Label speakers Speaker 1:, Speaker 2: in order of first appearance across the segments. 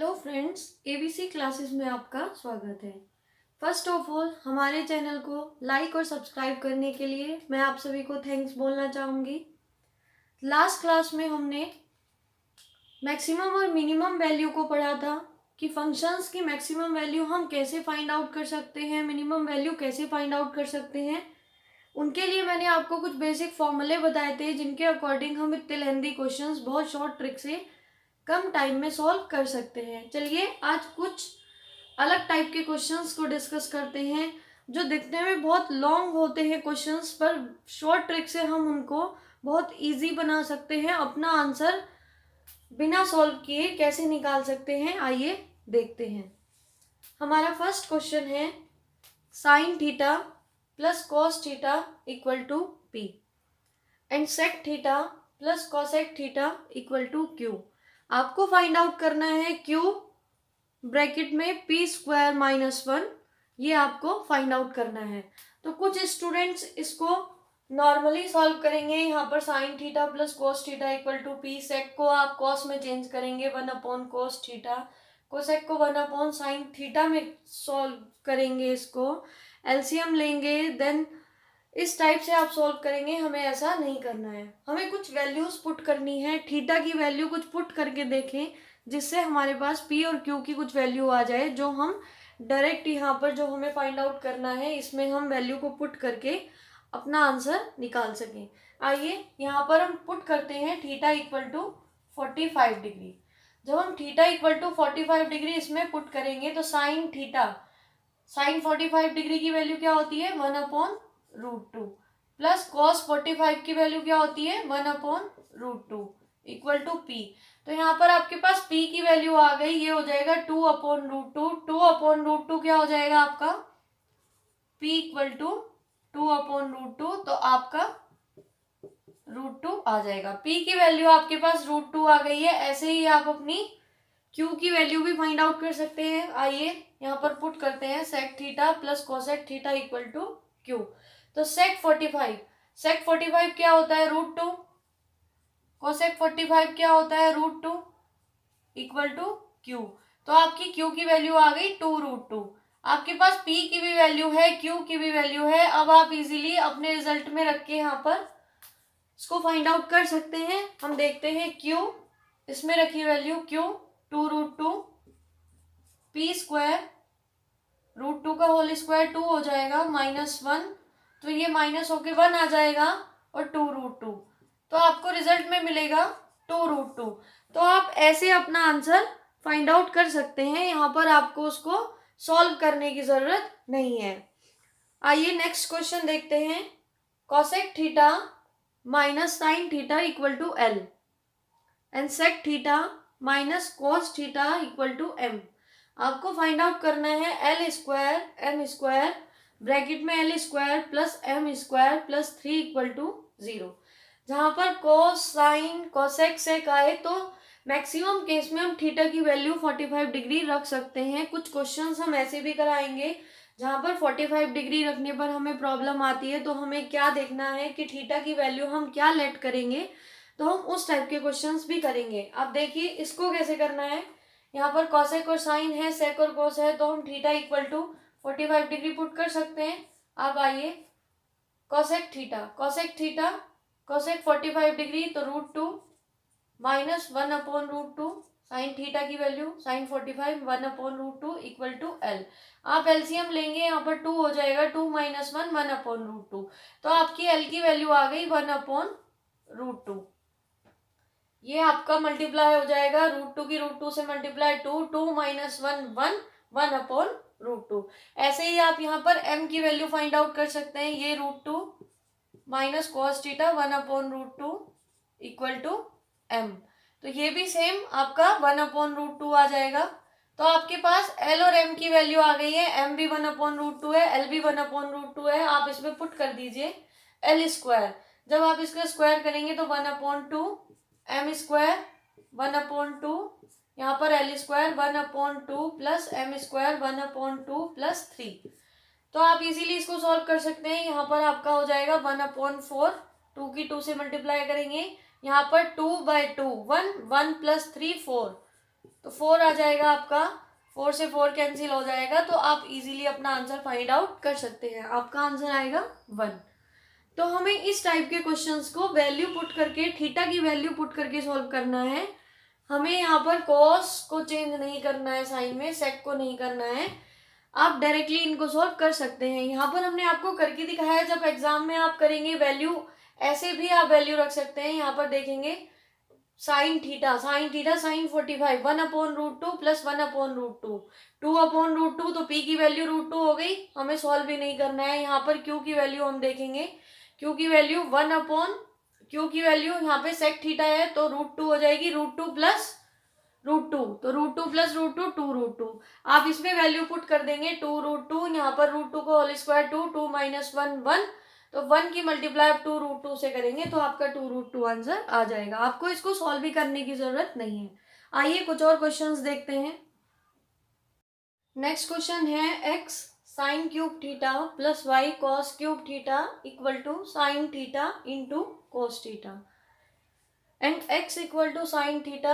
Speaker 1: Hello friends, ABC classes में आपका स्वागत है। फर्स्ट ऑफ ऑल हमारे चैनल को लाइक और सब्सक्राइब करने के लिए मैं आप सभी को थैंक्स बोलना चाहूँगी। लास्ट क्लास में हमने मैक्सिमम और मिनिमम वैल्यू को पढ़ा था कि फंक्शंस की मैक्सिमम वैल्यू हम कैसे फाइंड आउट कर सकते हैं, मिनिमम वैल्यू कैसे फाइंड आउट कर सकते हैं। उनके लिए मैंने आपको कुछ बेसिक फॉर्मूले बताए थे जिनके अकॉर्डिंग हम इतने लेंथी क्वेश्चंस बहुत शॉर्ट ट्रिक से कम टाइम में सॉल्व कर सकते हैं। चलिए आज कुछ अलग टाइप के क्वेश्चंस को डिस्कस करते हैं जो दिखने में बहुत लॉन्ग होते हैं क्वेश्चंस, पर शॉर्ट ट्रिक से हम उनको बहुत इजी बना सकते हैं। अपना आंसर बिना सॉल्व किए कैसे निकाल सकते हैं, आइए देखते हैं। हमारा फर्स्ट क्वेश्चन है sine theta plus cos theta equal to P and sec theta plus cosec theta equal to Q. आपको फाइंड आउट करना है क्यू ब्रैकेट में पी स्क्वायर माइनस 1, ये आपको फाइंड आउट करना है। तो कुछ स्टूडेंट्स इसको नॉर्मली सॉल्व करेंगे। यहाँ पर sine theta plus cos theta equal to P, sec को आप कॉस में चेंज करेंगे 1 अपॉन कॉस थीटा, कोसेक को 1 अपॉन साइन थीटा में सॉल्व करेंगे, इसको एलसीएम लेंगे, देन इस टाइप से आप सॉल्व करेंगे। हमें ऐसा नहीं करना है, हमें कुछ वैल्यूज पुट करनी है। थीटा की वैल्यू कुछ पुट करके देखें जिससे हमारे पास पी और क्यू की कुछ वैल्यू आ जाए, जो हम डायरेक्ट यहाँ पर जो हमें फाइंड आउट करना है इसमें हम वैल्यू को पुट करके अपना आंसर निकाल सकें। आइए यहाँ पर हम पुट करते हैं थीटा इक्वल टू 45 डिग्री। जब हम थीटा इक्वल टू 45 डिग्री इसमें पुट करेंगे तो साइन थीटा, साइन 45 डिग्री की वैल्यू क्या होती है 1/√2 प्लस कॉस 45 की वैल्यू क्या होती है 1/√2 इक्वल टू पी। तो यहाँ पर आपके पास p की वैल्यू आ गई, ये हो जाएगा 2/√2। 2/√2 क्या हो जाएगा आपका p इक्वल टू 2/√2, तो आपका √2 आ जाएगा। p की वैल्यू आपके पास √2 आ गई है। ऐसे ही आप अपनी q की वैल्यू भी फाइंड आउट कर सकते हैं। आइए यहाँ पर पुट करते हैं sec theta plus cosec theta equal to q। तो सेक 45 क्या होता है √2, कोसेक 45 क्या होता है √2 इक्वल टू q। तो आपकी q की वैल्यू आ गई 2√2। आपके पास p की भी वैल्यू है, q की भी वैल्यू है। अब आप इजीली अपने रिजल्ट में रख के यहाँ पर इसको फाइंड आउट कर सकते हैं। हम देखते हैं q, इसमें रखी वैल्यू q 2√2, p स्क्वायर √2 का होल स्क्वायर 2 हो जाएगा -1, तो ये माइनस होके 1 आ जाएगा और 2√2, तो आपको रिजल्ट में मिलेगा 2√2। तो आप ऐसे अपना आंसर फाइंड आउट कर सकते हैं। यहाँ पर आपको उसको सॉल्व करने की जरूरत नहीं है। आइए नेक्स्ट क्वेश्चन देखते हैं। Cosec theta minus sine theta equal to L and sec theta minus cos theta equal to M. आपको फाइंड आउट करना है L square M square bracket में L square plus M square plus 3 equal to 0। जहाँ पर cos sine cosec सेक आए तो maximum case में हम थीटा की वैल्यू 45 डिग्री रख सकते हैं। कुछ क्वेश्चंस हम ऐसे भी कराएंगे जहाँ पर 45 डिग्री रखने पर हमें प्रॉब्लम आती है, तो हमें क्या देखना है कि थीटा की वैल्यू हम क्या लेट करेंगे, तो हम उस टाइप के क्वेश्चंस भी करेंगे। अब देखिए इसको कैसे करना है। यहाँ पर कॉसेक और साइन है, सेक और कॉस है, तो हम theta equal to 45 degree put कर सकते हैं। अब आइए कॉसेक थीटा कॉसेक 45 डिग्री, तो √2 माइनस 1/√2, साइन थीटा की value sine 45 1/√2 equal to L. आप एलसीएम लेंगे, यहाँ पर 2 हो जाएगा, 2 - 1 1/√2, तो आपकी एल की वैल्यू आ गई 1/√2। ये आपका मल्टीप्लाई हो जाएगा √2 की √2 से मल्टीप्लाई 2 - 1 1/√2। ऐसे ही आप यहाँ पर m की वैल्यू फाइंड आउट कर सकते हैं। ये √2 minus cos theta 1/√2 equal to m, तो ये भी सेम आपका 1/√2 आ जाएगा। तो आपके पास l और m की वैल्यू आ गई है। m भी 1/√2 है, l भी 1/√2 है। आप इसमें पुट कर दीजिए l स्क्वायर। जब आप इसका स्क्वायर करेंगे तो 1/2 m स्क्वायर 1/2, यहाँ पर l square 1/2 plus m square 1/2 plus 3। तो आप इजीली इसको सॉल्व कर सकते हैं। यहाँ पर आपका हो जाएगा 1/4, 2 की 2 से मल्टीप्लाई करेंगे, यहाँ पर 2/2 1 1 प्लस 3 4, तो 4 आ जाएगा आपका, 4 से 4 कैंसिल हो जाएगा, तो आप इजीली अपना आंसर फाइंड आउट कर सकते हैं। आपका आंसर आएगा 1। तो हमें इस टाइप के क्वेश्चंस को वैल्यू पुट करके, थीटा की वैल्यू पुट करके सॉल्व करना है। हमें यहाँ पर कॉस को चेंज नहीं करना है, साइन में सेक को नहीं करना है। आप डायरेक्टली इनको सॉल्व कर सकते हैं। यहाँ पर हमने आपको करके दिखाया है। जब एग्जाम में आप करेंगे वैल्यू, ऐसे भी आप वैल्यू रख सकते हैं। यहाँ पर देखेंगे साइन थीटा साइन 45 1/√2 प्लस 1/√2, 2/√2, तो p की वैल्यू √2 हो गई। हमें सॉल्व भी नहीं करना है। यहाँ पर q की वैल्यू हम देखेंगे, q की वैल्यू q की वैल्यू यहाँ पे सेक थीटा है तो √2 हो जाएगी, √2 प्लस √2, तो √2 प्लस √2 2√2। आप इसमें वैल्यू पुट कर देंगे 2√2, यहाँ पर √2 को होल स्क्वायर 2, 2 माइनस 1 1, तो 1 की मल्टीप्लाई आप 2√2 से करेंगे तो आपका 2√2 आंसर आ जाएगा। आपको इसको सॉल्व भी करने की जरूरत नहीं है। आइए कुछ और क्वेश्चंस देखते हैं। नेक्स्ट क्वेश्चन है x sine cube theta plus y cos cube theta equal to sine theta into cos theta, and x equal to sine theta,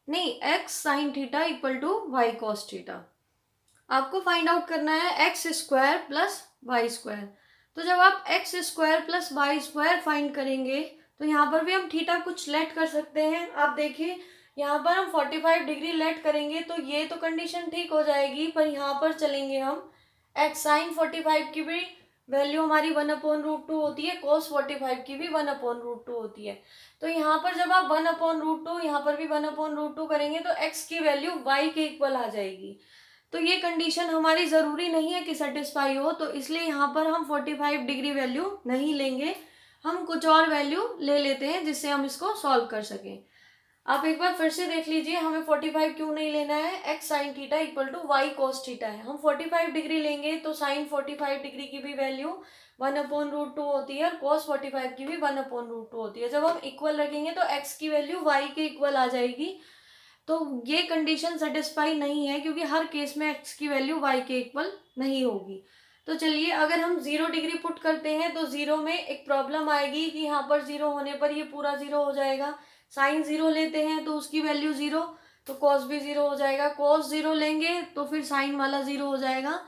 Speaker 1: नहीं, x sine theta equal to y cos theta. आपको find out करना है x square plus Y square. तो जब आप X square plus Y square find करेंगे तो यहाँ पर भी हम थीटा कुछ लेट कर सकते हैं। आप देखिए यहाँ पर हम 45 डिग्री लेट करेंगे तो ये तो कंडीशन ठीक हो जाएगी, पर यहाँ पर चलेंगे हम एक्स साइन 45 की भी वैल्यू हमारी 1/√2 होती है, cos 45 की भी 1/√2 होती है। तो यहाँ पर जब आप 1/√2, यहाँ पर भी 1/√2 करेंगे तो x की वैल्यू y के इक्वल आ जाएगी। तो ये कंडीशन हमारी ज़रूरी नहीं है कि सेटिस्फाई हो, तो इसलिए यहाँ पर हम 45 डिग्री वैल्यू नहीं लेंगे, हम कुछ और वैल्यू ले लेते हैं जिससे हम इसको सॉल्व कर सकें। आप एक बार फिर से देख लीजिए, हमें 45 क्यों नहीं लेना है। X sine theta equal to Y cos theta है, हम 45 डिग्री लेंगे तो साइन 45 डिग्री की भी वैल्यू 1/√2 होती है और कॉस 45 की भी 1/√2 होती है। जब हम इक्वल रखेंगे तो एक्स की वैल्यू वाई के इक्वल आ जाएगी। तो ये कंडीशन सेटिस्फाई नहीं है क्योंकि हर केस में एक्स की वैल्यू वाई के इक्वल नहीं होगी। तो चलिए, अगर हम 0 डिग्री पुट करते हैं तो 0 में एक प्रॉब्लम आएगी कि यहाँ पर 0 होने पर ये पूरा 0 हो जाएगा। साइन 0 लेते हैं तो उसकी वैल्यू 0, तो कॉस भी 0 हो जाएगा। कॉस 0 लेंगे तो फिर साइन वाला 0 हो जाएगा।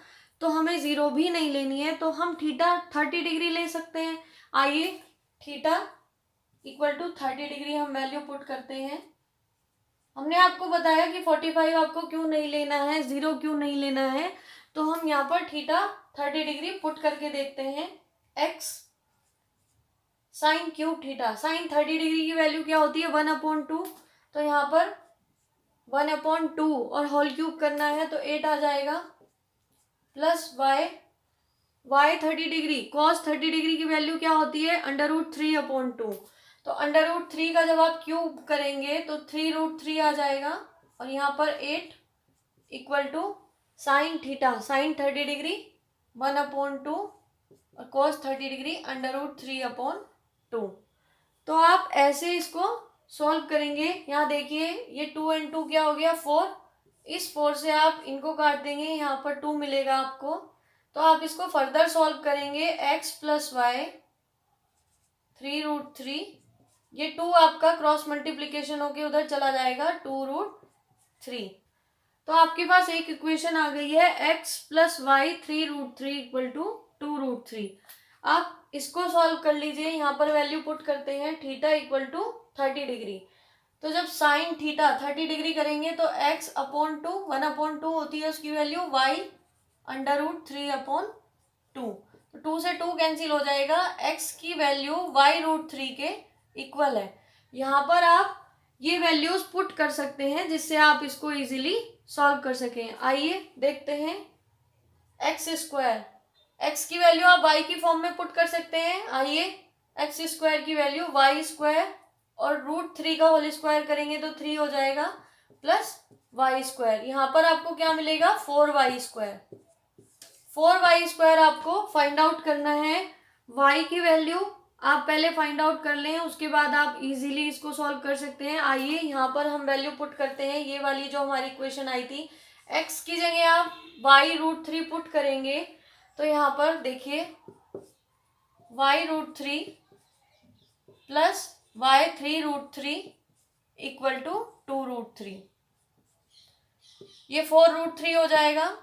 Speaker 1: तो हमें 0 भी नहीं लेनी है, तो हम थीटा 30 डिग्री ले सकते हैं। आइए, थीटा इक्वल टू 30 डिग्री हम वैल्यू पुट करते हैं। हमने आपको बताया कि 45 आपको क्यों नहीं लेना है, 0 क्यों नहीं लेना है, तो हम यहाँ पर थीटा 30 डिग्री पुट करके देखते हैं। X sine cube theta, sine 30 degree की वैल्यू क्या होती है 1/2, तो यहाँ पर 1/2 और होल क्यूब करना है तो 8 आ जाएगा, plus Y 30 degree, cos 30 degree की वैल्यू क्या होती है √3/2, तो √3 का जब आप क्यूब करेंगे तो 3√3 आ जाएगा, और यहाँ पर 8 equal to sine theta, sine 30 degree 1/2 और कॉस 30 डिग्री √3/2। तो आप ऐसे इसको सॉल्व करेंगे। यहाँ देखिए, ये 2 और 2 क्या हो गया 4, इस 4 से आप इनको काट देंगे, यहाँ पर 2 मिलेगा आपको। तो आप इसको फर्दर सॉल्व करेंगे, x प्लस वाई 3√3, ये 2 आपका क्रॉस मल्टीप्लीकेशन होके उधर चला जाएगा 2√3। तो आपके पास एक इक्वेशन आ गई है x plus Y 3√3 equal to 2√3। आप इसको सॉल्व कर लीजिए। यहाँ पर वैल्यू पुट करते हैं थीटा इक्वल टू 30 डिग्री। तो जब साइन थीटा 30 डिग्री करेंगे तो x/2 1/2 होती है उसकी वैल्यू, y √3/2, तो 2 से 2 कैंसिल हो जाएगा। x की वैल्यू y√3 के इक्वल है। यहाँ पर आप ये वैल्यूज पुट कर सकते हैं जिससे आप इसको इजीली सॉल्व कर सकें। आइए देखते हैं, एक्स स्क्वायर, एक्स की वैल्यू आप y की फॉर्म में पुट कर सकते हैं। आइए, एक्स स्क्वायर की वैल्यू y स्क्वायर और √3 का होल स्क्वायर करेंगे तो 3 हो जाएगा, प्लस वाई स्क्वायर, यहाँ पर आपको क्या मिलेगा 4y स्क्वायर। 4y स्क्वायर आपको फाइंड आउट करना है। y की वैल्यू आप पहले फाइंड आउट कर लें, उसके बाद आप इजीली इसको सॉल्व कर सकते हैं। आइए यहाँ पर हम वैल्यू पुट करते हैं, ये वाली जो हमारी इक्वेशन आई थी, x की जगह आप y√3 पुट करेंगे तो यहाँ पर देखिए y√3 plus y 3√3 equal to 2√3। ये 4√3 हो जाएगा,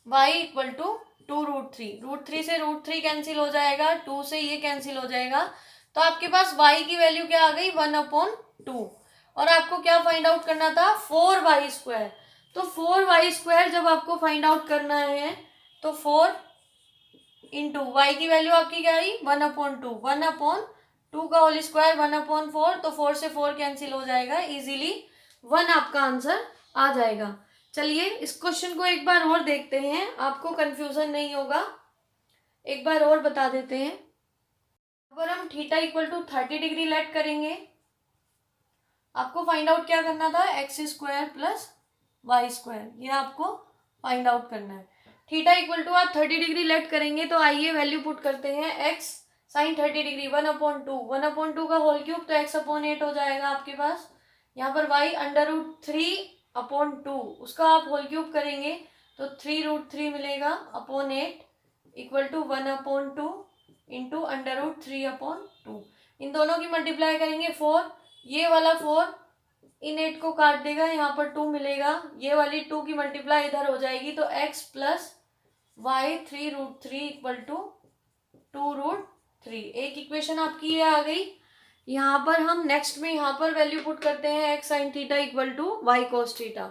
Speaker 1: y इक्वल टू 2√3, √3 से √3 कैंसिल हो जाएगा, 2 से ये कैंसिल हो जाएगा, तो आपके पास y की वैल्यू क्या आ गई 1/2। और आपको क्या फाइंड आउट करना था 4y²। तो 4y² जब आपको फाइंड आउट करना है तो 4 इंटू वाई की वैल्यू आपकी क्या आई 1/2, 1/2 का होल स्क्वायर 1/4, तो 4 से 4 कैंसिल हो जाएगा, इजीली 1 आपका आंसर आ जाएगा। चलिए इस क्वेश्चन को एक बार और देखते हैं, आपको कंफ्यूजन नहीं होगा, एक बार और बता देते हैं। अगर हम theta equal to 30 degree let करेंगे, आपको फाइंड आउट क्या करना था x² प्लस y², ये आपको फाइंड आउट करना है। थीटा इक्वल टू आप 30 डिग्री लेट करेंगे, तो आइए वैल्यू पुट करते हैं, x साइन 30 डिग्री 1/2, 1/2 का होल क्यूब तो x/8 हो जाएगा आपके पास। यहाँ पर y √3/2, उसका आप होल क्यूब करेंगे तो 3√3 मिलेगा अपॉन 8 इक्वल टू 1/2 इंटू √3/2। इन दोनों की मल्टीप्लाई करेंगे 4, ये वाला 4 इन 8 को काट देगा, यहाँ पर 2 मिलेगा, ये वाली 2 की मल्टीप्लाई इधर हो जाएगी, तो x plus Y 3√3 equal to 2√3। एक इक्वेशन आपकी ये आ गई। यहाँ पर हम नेक्स्ट में यहाँ पर वैल्यू पुट करते हैं x sine theta equal to Y cos theta.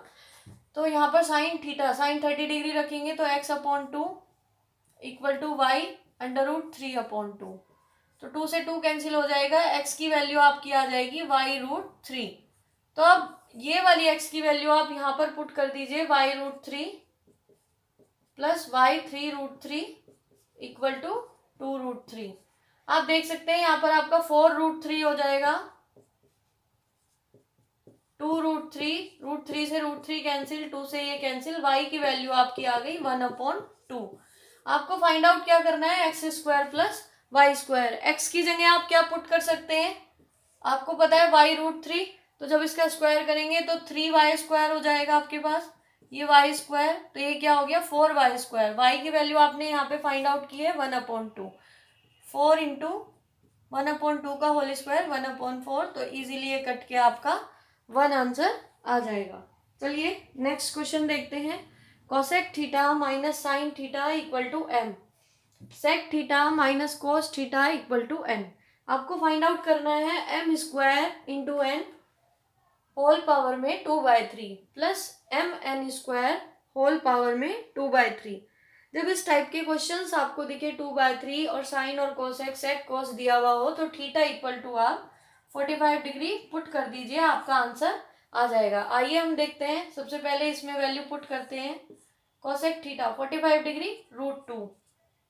Speaker 1: तो यहाँ पर साइन थीटा साइन 30 डिग्री रखेंगे तो x/2 इक्वल टू वाई √3/2, तो 2 से 2 कैंसिल हो जाएगा, x की वैल्यू आपकी आ जाएगी y√3। तो अब ये वाली x की वैल्यू आप यहाँ पर पुट कर दीजिए y√3 plus y3√3 equal to 2√3। आप देख सकते हैं यहाँ पर आपका 4√3 हो जाएगा, 2√3, √3 से √3 कैंसिल, 2 से ये कैंसिल, y की वैल्यू आपकी आ गई 1/2। आपको फाइंड आउट क्या करना है x² प्लस y²। x की जगह आप क्या पुट कर सकते हैं, आपको पता है y√3, तो जब इसका स्क्वायर करेंगे तो 3y² हो जाएगा आपके पास, ये y², तो ये क्या हो गया 4y²। y की वैल्यू आपने यहाँ पे फाइंड आउट की है 1/2, 4 इंटू 1/2 का होल स्क्वायर 1/4, तो इजीली ये कट के आपका 1 आंसर आ जाएगा। चलिए नेक्स्ट क्वेश्चन देखते हैं। Cosec theta minus sine theta equal to m, sec theta minus cos theta equal to n। आपको फाइंड आउट करना है m² into n whole power में 2/3 प्लस mn² होल पावर में 2/3। जब इस टाइप के क्वेश्चंस आपको दिखे 2/3 और साइन और कोसेक सेक कोस दिया हुआ हो, तो थीटा इक्वल टू आप 45 डिग्री पुट कर दीजिए, आपका आंसर आ जाएगा। आइए हम देखते हैं, सबसे पहले इसमें वैल्यू पुट करते हैं। कोसेक थीटा 45 डिग्री √2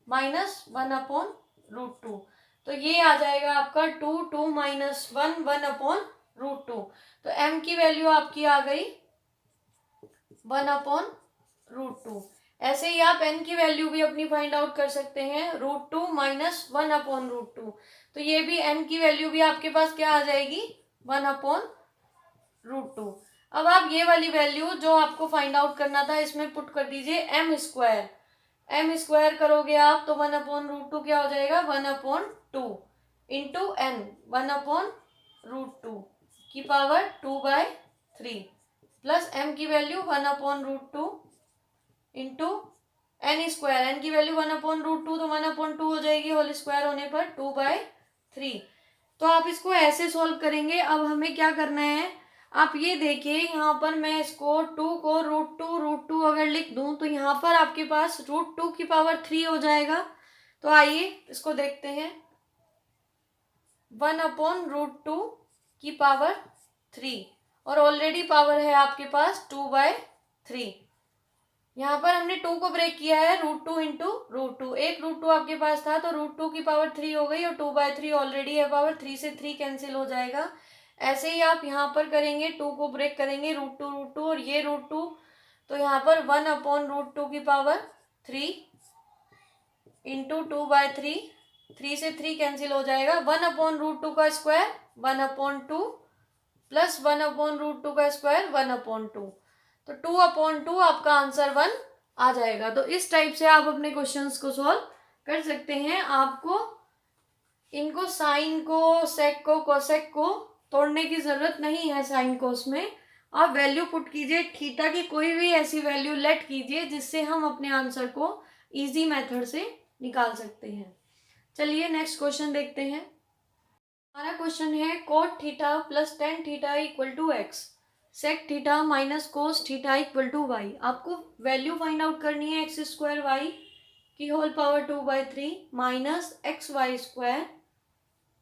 Speaker 1: माइनस 1/√2, तो ये आ जाएगा आपका 2, 2 माइनस 1, 1/√2। तो m की वैल्यू आपकी आ गई 1/√2। ऐसे ही आप n की वैल्यू भी अपनी फाइंड आउट कर सकते हैं, √2 माइनस 1/√2, तो ये भी n की वैल्यू भी आपके पास क्या आ जाएगी 1/√2। अब आप ये वाली वैल्यू जो आपको फाइंड आउट करना था इसमें पुट कर दीजिए m² करोगे आप तो 1/√2 क्या हो जाएगा 1/2 इंटू n 1/√2 की पावर 2/3 प्लस m की वैल्यू 1/√2 इंटू n², n की वैल्यू 1/√2 तो 1/2 हो जाएगी होल स्क्वायर होने पर 2/3। तो आप इसको ऐसे सॉल्व करेंगे। अब हमें क्या करना है, आप ये देखिए यहाँ पर मैं इसको 2 को √2 अगर लिख दूं तो यहाँ पर आपके पास √2 की पावर 3 हो जाएगा। तो आइए इसको देखते हैं, 1/√2 की पावर 3 और ऑलरेडी पावर है आपके पास 2/3। यहाँ पर हमने 2 को ब्रेक किया है, √2 इंटू √2, एक √2 आपके पास था तो √2 की पावर 3 हो गई और 2/3 ऑलरेडी है पावर, 3 से 3 कैंसिल हो जाएगा। ऐसे ही आप यहाँ पर करेंगे, 2 को ब्रेक करेंगे, √2 और ये √2, तो यहाँ पर 1/√2 की पावर 3 इंटू 2/3, 3 से 3 कैंसिल हो जाएगा, 1/√2 का स्क्वायर 1/2 प्लस 1/√2 का स्क्वायर 1/2, तो 2/2 आपका आंसर 1 आ जाएगा। तो इस टाइप से आप अपने क्वेश्चंस को सॉल्व कर सकते हैं। आपको इनको साइन को, सेक को, कोसेक को तोड़ने की ज़रूरत नहीं है साइन कोस में, आप वैल्यू पुट कीजिए, थीटा की कोई भी ऐसी वैल्यू लेट कीजिए जिससे हम अपने आंसर को इजी मेथड से निकाल सकते हैं। चलिए नेक्स्ट क्वेश्चन देखते हैं। हमारा क्वेश्चन है cot theta plus tan theta equal to x, sec theta minus cos theta equal to y. आपको वैल्यू फाइंड आउट करनी है एक्स स्क्वायर वाई की whole power 2/3 minus x y square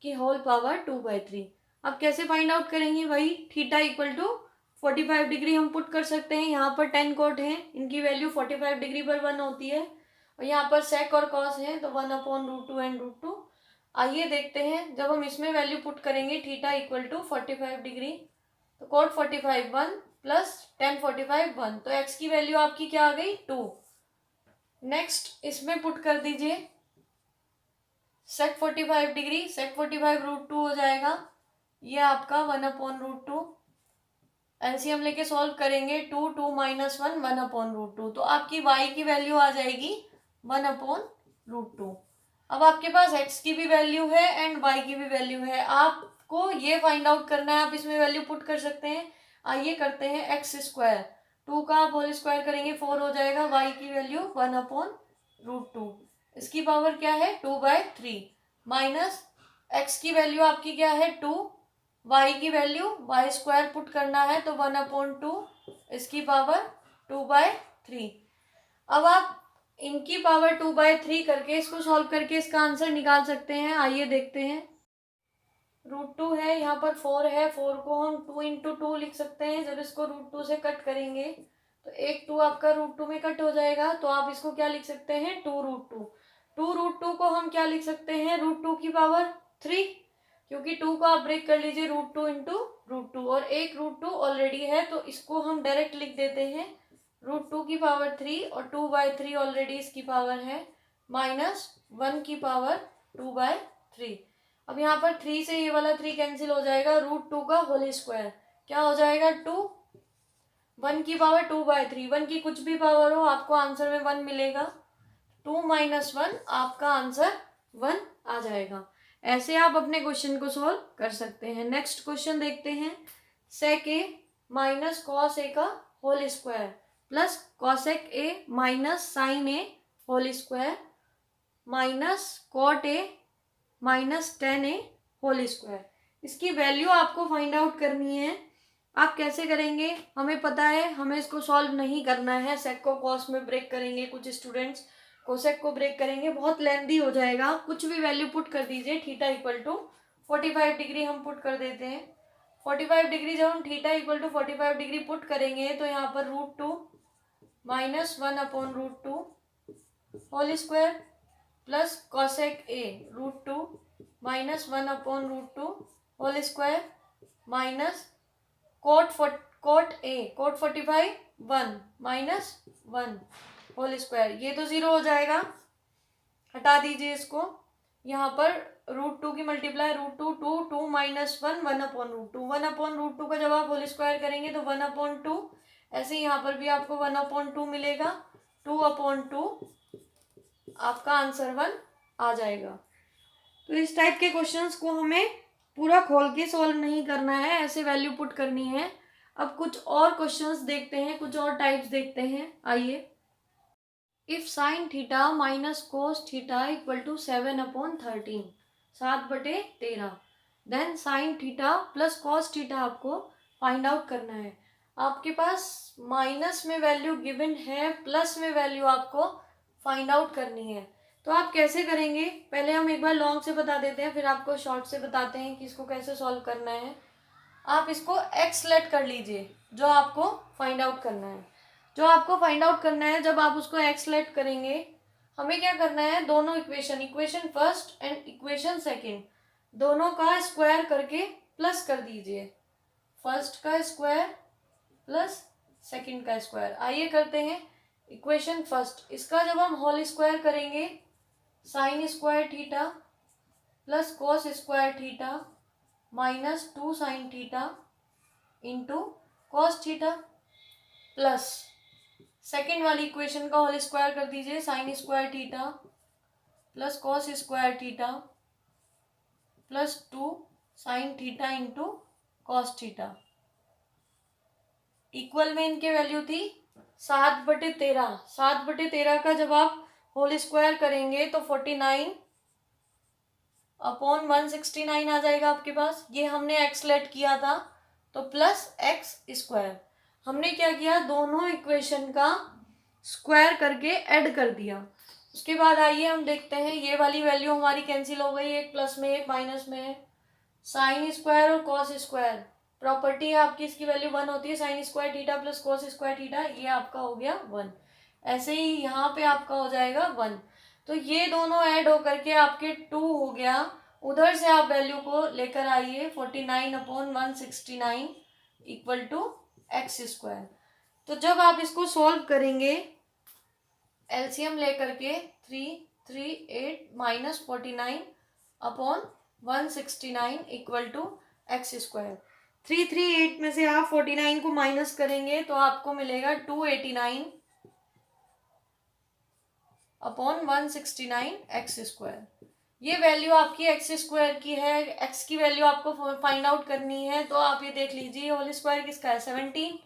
Speaker 1: की whole power 2/3। अब कैसे find out करेंगे, वही theta equal to 45 degree हम पुट कर सकते हैं। यहाँ पर tan cot है, इनकी वैल्यू 45 डिग्री पर 1 होती है, और यहाँ पर sec और cos है तो 1/√2 एंड √2। आइए देखते हैं, जब हम इसमें वैल्यू पुट करेंगे थीटा इक्वल टू 45 डिग्री, तो cot 45 1 प्लस tan 45 1, तो x की वैल्यू आपकी क्या आ गई 2। नेक्स्ट इसमें पुट कर दीजिए sec 45 डिग्री, sec 45 √2 हो जाएगा, ये आपका 1/√2। एलसीएम लेके सॉल्व करेंगे, 2 माइनस 1 1/√2, तो आपकी y की वैल्यू आ जाएगी 1/√2। अब आपके पास x की भी वैल्यू है एंड y की भी वैल्यू है, आपको ये फाइंड आउट करना है। आप इसमें वैल्यू पुट कर सकते हैं। आइए करते हैं एक्स स्क्वायर, 2 का आप होल स्क्वायर करेंगे 4 हो जाएगा, y की वैल्यू 1/√2, इसकी पावर क्या है 2/3, माइनस x की वैल्यू आपकी क्या है 2, y की वैल्यू y स्क्वायर पुट करना है तो 1/2, इसकी पावर 2/3। अब आप इनकी पावर 2/3 करके इसको सॉल्व करके इसका आंसर निकाल सकते हैं। आइए देखते हैं। √2 है, यहाँ पर 4 है, 4 को हम 2 इंटू 2 लिख सकते हैं। जब इसको √2 से कट करेंगे तो एक 2 आपका √2 में कट हो जाएगा, तो आप इसको क्या लिख सकते हैं 2√2। 2√2 को हम क्या लिख सकते हैं √2 की पावर 3, क्योंकि 2 को आप ब्रेक कर लीजिए √2 इंटू √2, और एक √2 ऑलरेडी है तो इसको हम डायरेक्ट लिख देते हैं √2 की पावर 3, और 2/3 ऑलरेडी इसकी पावर है, माइनस 1 की पावर 2/3। अब यहाँ पर 3 से ये वाला 3 कैंसिल हो जाएगा, √2 का होल स्क्वायर क्या हो जाएगा 2, 1 की पावर 2/3, 1 की कुछ भी पावर हो आपको आंसर में 1 मिलेगा, 2 माइनस 1 आपका आंसर 1 आ जाएगा। ऐसे आप अपने क्वेश्चन को सोल्व कर सकते हैं। नेक्स्ट क्वेश्चन देखते हैं। sec a minus cos a का whole square plus cosec a minus sin a whole square minus cot a minus tan a whole square, इसकी वैल्यू आपको फाइंड आउट करनी है। आप कैसे करेंगे, हमें पता है, हमें इसको सॉल्व नहीं करना है। sec को cos में ब्रेक करेंगे, कुछ स्टूडेंट्स कोसेक को ब्रेक करेंगे, बहुत लेंदी हो जाएगा। कुछ भी वैल्यू पुट कर दीजिए, थीटा इक्वल टू 45 डिग्री हम पुट कर देते हैं। 45 डिग्री जब हम theta equal to 45 degree put करेंगे तो यहाँ पर √2 minus 1/√2 whole square plus cosec a √2 minus 1/√2 whole square minus cot a cot 45 1 minus 1 whole square, ये तो 0 हो जाएगा, हटा दीजिए इसको। यहाँ पर √2 की मल्टीप्लाई √2 2 माइनस 1 1/√2, 1/√2 का जब आप होल स्क्वायर करेंगे तो 1/2, ऐसे ही यहाँ पर भी आपको 1/2 मिलेगा, 2/2 आपका आंसर 1 आ जाएगा। तो इस टाइप के क्वेश्चंस को हमें पूरा खोल के सॉल्व नहीं करना है, ऐसे वैल्यू पुट करनी है। अब कुछ और क्वेश्चंस देखते हैं, कुछ और टाइप्स देखते हैं। आइए, if sine theta minus cos theta equal to 7/13, 7/13, then sine theta plus cos theta आपको फाइंड आउट करना है। आपके पास माइनस में वैल्यू गिवन है, प्लस में वैल्यू आपको फाइंड आउट करनी है। तो आप कैसे करेंगे, पहले हम एक बार लॉन्ग से बता देते हैं, फिर आपको शॉर्ट से बताते हैं कि इसको कैसे सॉल्व करना है। आप इसको एक्स लेट कर लीजिए, जो आपको फाइंड आउट करना है। जो आपको फाइंड आउट करना है, जब आप उसको एक्स लेट करेंगे, हमें क्या करना है, दोनों equation first and equation second, दोनों का स्क्वायर करके प्लस कर दीजिए। फर्स्ट का स्क्वायर प्लस सेकंड का स्क्वायर। आइए करते हैं इक्वेशन फर्स्ट, इसका जब हम होल स्क्वायर करेंगे, साइन स्क्वायर थीटा प्लस कोस square theta minus 2 sign theta into cos theta, plus second वाली इक्वेशन का होल स्क्वायर कर दीजिए, sign square theta plus cos square theta plus 2 sign theta into cos theta. Equal में इनके value थी 7/13। 7/13 का जब आप होल स्क्वायर करेंगे तो 49/169 आ जाएगा आपके पास। ये हमने एक्स लेट किया था, तो प्लस एक्स स्क्वायर। हमने क्या किया, दोनों इक्वेशन का स्क्वायर करके ऐड कर दिया। उसके बाद आइए हम देखते हैं, ये वाली वैल्यू हमारी कैंसिल हो गई, एक प्लस में एक माइनस में है। साइन स्क्वायर और कॉस स्क्वायर, प्रॉपर्टी है आपकी, इसकी वैल्यू 1 होती है। Sine square theta plus cos square theta, ये आपका हो गया 1। ऐसे ही यहाँ पे आपका हो जाएगा 1। तो ये दोनों ऐड होकर के आपके 2 हो गया। उधर से आप वैल्यू को लेकर आइए 49/169 इक्वल टू एक्स स्क्वायर। तो जब आप इसको सॉल्व करेंगे एलसीएम लेकर के 338 minus 49/169 equal to x square. 338 में से आप 49 को माइनस करेंगे तो आपको मिलेगा 289/169 एक्स स्क्वायर। ये वैल्यू आपकी एक्स स्क्वायर की है। एक्स की वैल्यू आपको फाइंड आउट करनी है, तो आप ये देख लीजिए, होल स्क्वायर किसका है 17,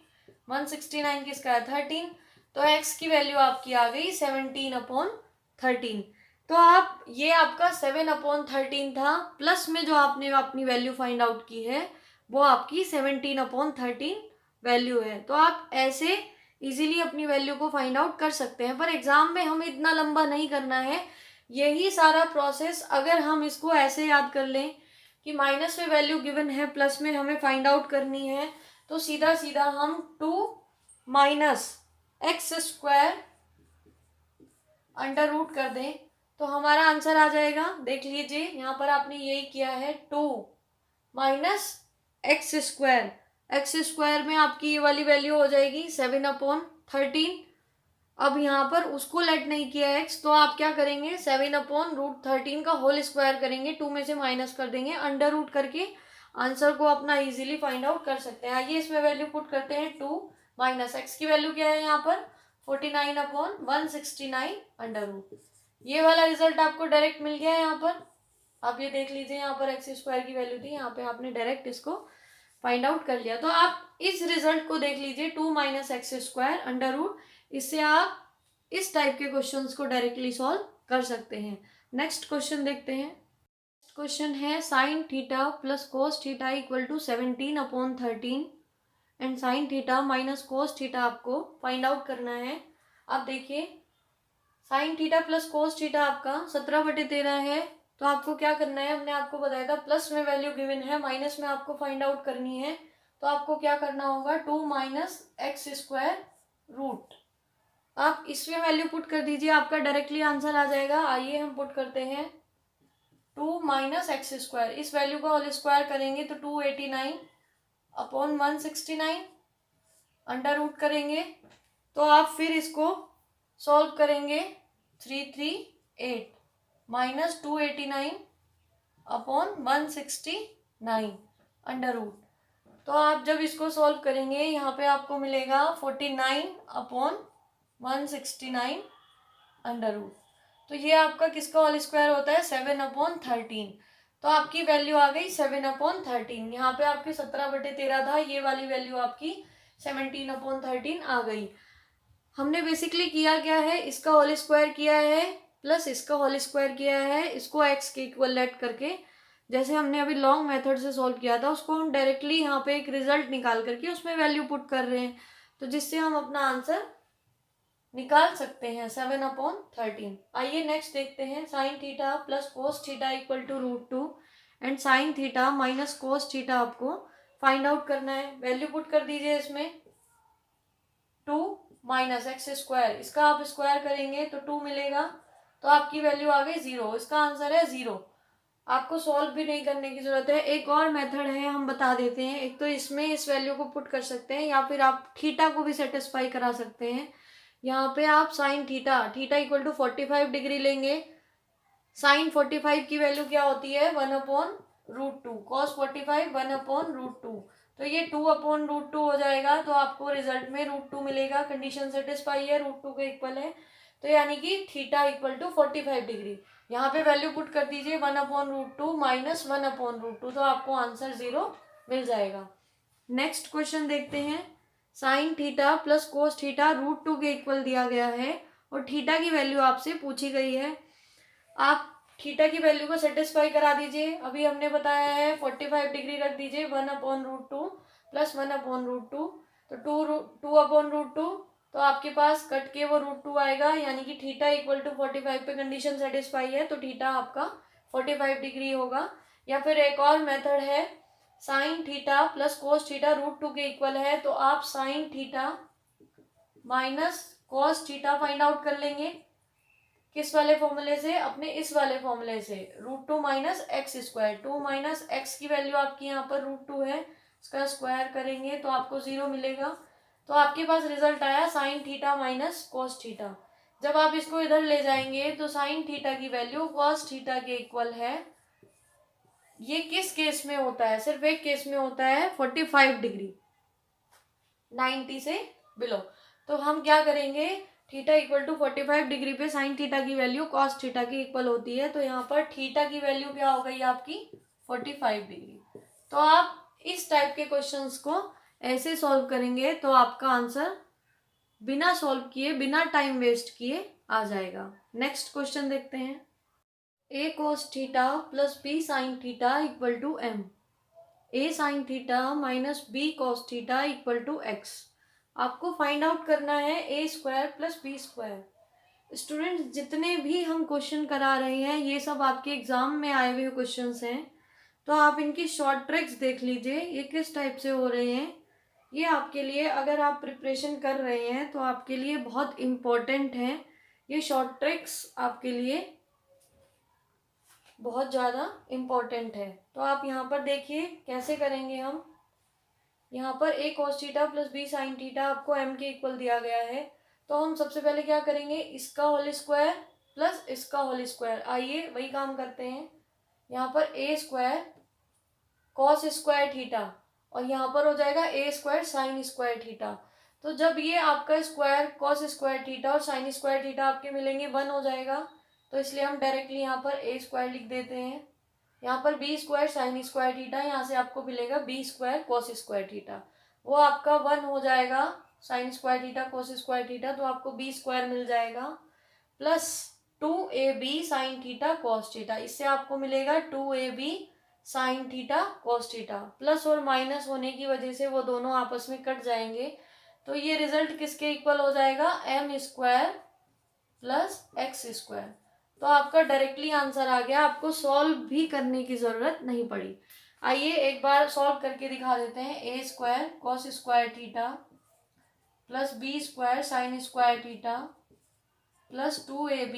Speaker 1: 169 किसका है 13, तो एक्स की वैल्यू आपकी आ गई 17/13। तो आप ये आपका 7/13 था, प्लस में जो आपने अपनी वैल्यू फाइंड आउट की है वो आपकी 17/13 वैल्यू है। तो आप ऐसे इजीली अपनी वैल्यू को फाइंड आउट कर सकते हैं, पर एग्जाम में हमें इतना लंबा नहीं करना है। यही सारा प्रोसेस अगर हम इसको ऐसे याद कर लें कि माइनस में वैल्यू गिवन है, प्लस में हमें फाइंड आउट करनी है, तो सीधा सीधा हम 2 minus x square under root कर दें तो हमारा आंसर आ जाएगा। देख लीजिए यहाँ पर आपने यही किया है, 2 minus x square. X square में आपकी ये वाली वैल्यू हो जाएगी 7/13। अब यहाँ पर उसको लेट नहीं किया एक्स, तो आप क्या करेंगे 7/√13 का होल स्क्वायर करेंगे, 2 में से माइनस कर देंगे, अंडर रूट करके आंसर को अपना इजीली फाइंड आउट कर सकते हैं। आइए इसमें वैल्यू पुट करते हैं, 2 माइनस एक्स की वैल्यू क्या है यहाँ पर 49/169 अंडर रूट। ये वाला रिजल्ट आपको डायरेक्ट मिल गया है। यहाँ पर आप ये देख लीजिए, यहाँ पर एक्स स्क्वायर की वैल्यू थी, यहाँ पे आपने डायरेक्ट इसको फाइंड आउट कर लिया। तो आप इस रिजल्ट को देख लीजिए, 2 minus x square under root, इससे आप इस टाइप के क्वेश्चंस को डायरेक्टली सॉल्व कर सकते हैं। नेक्स्ट क्वेश्चन देखते हैं। क्वेश्चन है sine theta plus cos theta equal to 17/13 and sine theta minus cos theta आपको फाइंड आउट करना है। आप देखिए, sine theta plus cos theta आपका 17/13 है, तो आपको क्या करना है, हमने आपको बताया था प्लस में वैल्यू गिवन है, माइनस में आपको फाइंड आउट करनी है। तो आपको क्या करना होगा, 2 माइनस एक्स स्क्वायर रूट। आप इसमें वैल्यू पुट कर दीजिए, आपका डायरेक्टली आंसर आ जाएगा। आइए हम पुट करते हैं 2 माइनस एक्स स्क्वायर, इस वैल्यू का होल स्क्वायर करेंगे तो 289/169 अंडर रूट करेंगे। तो आप फिर इसको सॉल्व करेंगे, 338 माइनस 289/169 अंडर रूट। तो आप जब इसको सॉल्व करेंगे यहाँ पे आपको मिलेगा 49/169 अंडर रूट। तो ये आपका किसका होल स्क्वायर होता है 7/13। तो आपकी वैल्यू आ गई 7/13। यहाँ पे आपकी 17/13 था, ये वाली वैल्यू आपकी 17/13 आ गई। हमने बेसिकली किया क्या है, इसका होल स्क्वायर किया है प्लस इसका होल स्क्वायर किया है, इसको एक्स के इक्वल लेट करके, जैसे हमने अभी लॉन्ग मेथड से सॉल्व किया था, उसको हम डायरेक्टली यहाँ पे एक रिजल्ट निकाल करके उसमें वैल्यू पुट कर रहे हैं, तो जिससे हम अपना आंसर निकाल सकते हैं 7/13। आइए नेक्स्ट देखते हैं, sine theta plus cos theta equal to √2 and sine theta minus cos theta आपको फाइंड आउट करना है। वैल्यू पुट कर दीजिए इसमें, 2 माइनस एक्स स्क्वायर, इसका आप स्क्वायर करेंगे तो 2 मिलेगा, तो आपकी वैल्यू आ गई 0। इसका आंसर है 0। आपको सॉल्व भी नहीं करने की जरूरत है, एक और मेथड है हम बता देते हैं। एक तो इसमें इस वैल्यू को पुट कर सकते हैं, या फिर आप थीटा को भी सेटिस्फाई करा सकते हैं। यहाँ पे आप sine theta equal to 45 degree लेंगे। साइन 45 की वैल्यू क्या होती है 1/√2, कॉस 45 1/√2, तो ये 2/√2 हो जाएगा। तो आपको रिजल्ट में √2 मिलेगा, कंडीशन सेटिस्फाई है, √2 के इक्वल है, तो यानी कि थीटा इक्वल टू 45 डिग्री। यहाँ पे वैल्यू पुट कर दीजिए 1/√2 माइनस 1/√2, तो आपको आंसर 0 मिल जाएगा। नेक्स्ट क्वेश्चन देखते हैं, sine theta plus cos theta √2 के इक्वल दिया गया है और थीटा की वैल्यू आपसे पूछी गई है। आप थीटा की वैल्यू को सेटिस्फाई करा दीजिए। अभी हमने बताया है 45 डिग्री रख दीजिए, 1/√2 प्लस 1/√2, तो 2/√2, तो आपके पास कट के वो √2 आएगा, यानी कि थीटा इक्वल टू 45 पे कंडीशन सेटिस्फाई है तो थीटा आपका 45 डिग्री होगा। या फिर एक और मेथड है, sine theta plus cos theta √2 के इक्वल है, तो आप sine theta minus cos theta find out कर लेंगे। किस वाले फॉर्मूले से? अपने इस वाले फॉर्मूले से, √2 minus x square. 2 minus x की वैल्यू आपकी यहाँ पर √2 है, इसका स्क्वायर करेंगे तो आपको 0 मिलेगा। तो आपके पास रिजल्ट आया sign theta minus cos theta. जब आप इसको इधर ले जाएंगे तो साइन थीटा की वैल्यू कॉस थीटा के इक्वल है। ये किस केस में होता है? सिर्फ एक केस में होता है, 45 डिग्री, 90 से बिलो। तो हम क्या करेंगे, थीटा इक्वल टू 45 डिग्री पे साइन थीटा की वैल्यू कॉस थीटा की इक्वल होती है, तो यहाँ पर थीटा की वैल्यू क्या हो गई आपकी? 45 डिग्री। तो आप इस टाइप के क्वेश्चंस को ऐसे सॉल्व करेंगे तो आपका आंसर बिना सॉल्व किए, बिना टाइम वेस्ट किए आ जाएगा। नेक्स्ट क्वेश्चन देखते हैं। a cos theta plus b sine theta equal to m, a sine theta minus b cos theta equal to x। आपको फाइंड आउट करना है a square plus b square. Students, जितने भी हम क्वेश्चन करा रहे हैं ये सब आपके एग्जाम में आए हुए क्वेश्चंस हैं, तो आप इनकी शॉर्ट ट्रिक्स देख लीजिए, ये किस टाइप से हो रहे हैं। ये आपके लिए, अगर आप प्रिपरेशन कर रहे हैं तो आपके लिए बहुत इम्पोर्टेंट है। ये शॉर्ट ट्रिक्स आपके लिए बहुत ज़्यादा इम्पोर्टेंट है। तो आप यहाँ पर देखिए कैसे करेंगे हम। यहाँ पर a cos theta plus b sine theta आपको m के इक्वल दिया गया है, तो हम सबसे पहले क्या करेंगे, इसका होल स्क्वायर प्लस इसका होल स्क्वायर। आइए वही काम करते हैं। यहाँ पर a square cos square theta और यहाँ पर हो जाएगा a square sine square theta. तो जब ये आपका स्क्वायर कॉस स्क्वायर थीटा और साइन स्क्वायर थीटा आपके मिलेंगे 1 हो जाएगा, तो इसलिए हम डायरेक्टली यहाँ पर a स्क्वायर लिख देते हैं। यहाँ पर b square sine square theta, यहाँ से आपको मिलेगा b square cos square theta, वो आपका 1 हो जाएगा। Sign square theta cos square theta, तो आपको b स्क्वायर मिल जाएगा plus 2ab sine theta cos theta, इससे आपको मिलेगा 2ab sine theta cos theta. Plus और माइनस होने की वजह से वो दोनों आपस में कट जाएंगे, तो ये रिजल्ट किसके इक्वल हो जाएगा, m square plus x square. तो आपका डायरेक्टली आंसर आ गया, आपको सॉल्व भी करने की ज़रूरत नहीं पड़ी। आइए एक बार सॉल्व करके दिखा देते हैं। a square cos square theta plus b square sine square theta plus 2ab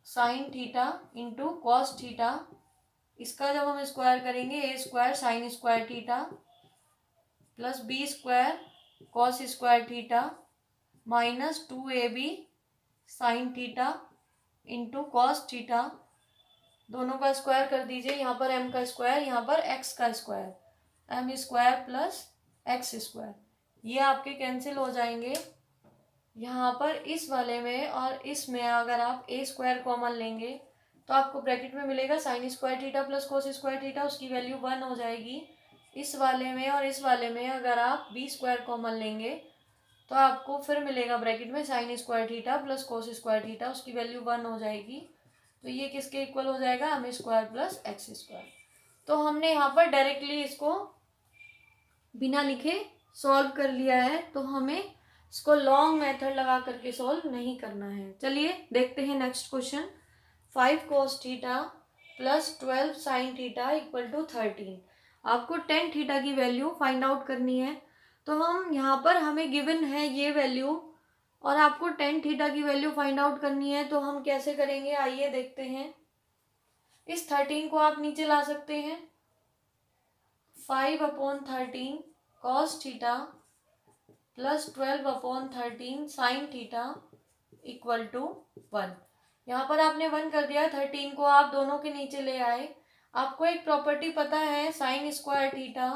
Speaker 1: sign theta into cos theta, इसका जब हम स्क्वायर करेंगे a square sine square theta plus b square cos square theta minus 2ab sign theta into cos theta, दोनों का square कर दीजिए। यहाँ पर m का स्क्वायर, यहाँ पर x का square, m square plus x square, ये आपके कैंसिल हो जाएंगे। यहाँ पर इस वाले में और इसमें अगर आप a स्क्वायर कॉमन लेंगे तो आपको ब्रैकेट में मिलेगा साइन स्क्वायर थीटा प्लस कोस स्क्वायर थीटा, उसकी वैल्यू 1 हो जाएगी। इस वाले में और इस वाले में अगर आप b स्क्वायर कॉमन लेंगे तो आपको फिर मिलेगा ब्रैकेट में साइन स्क्वायर थीटा प्लस कोस स्क्वायर थीटा, उसकी वैल्यू 1 हो जाएगी। तो ये किसके इक्वल हो जाएगा, m square plus x square. तो हमने यहाँ पर डायरेक्टली इसको बिना लिखे सॉल्व कर लिया है, तो हमें इसको लॉन्ग मेथड लगा करके सॉल्व नहीं करना है। चलिए देखते हैं next question. 5 cos theta plus 12 sine theta equal to 13। आपको टेन थीटा की वैल्यू फाइंड आउट करनी है। तो हम यहाँ पर, हमें गिवन है ये वैल्यू और आपको टेन थीटा की वैल्यू फाइंड आउट करनी है, तो हम कैसे करेंगे आइए देखते हैं। इस 13 को आप नीचे ला सकते हैं। 5/13 cos theta plus 12/13 sine theta equal to 1। यहाँ पर आपने 1 कर दिया, 13 को आप दोनों के नीचे ले आए। आपको एक प्रॉपर्टी पता है, sine square theta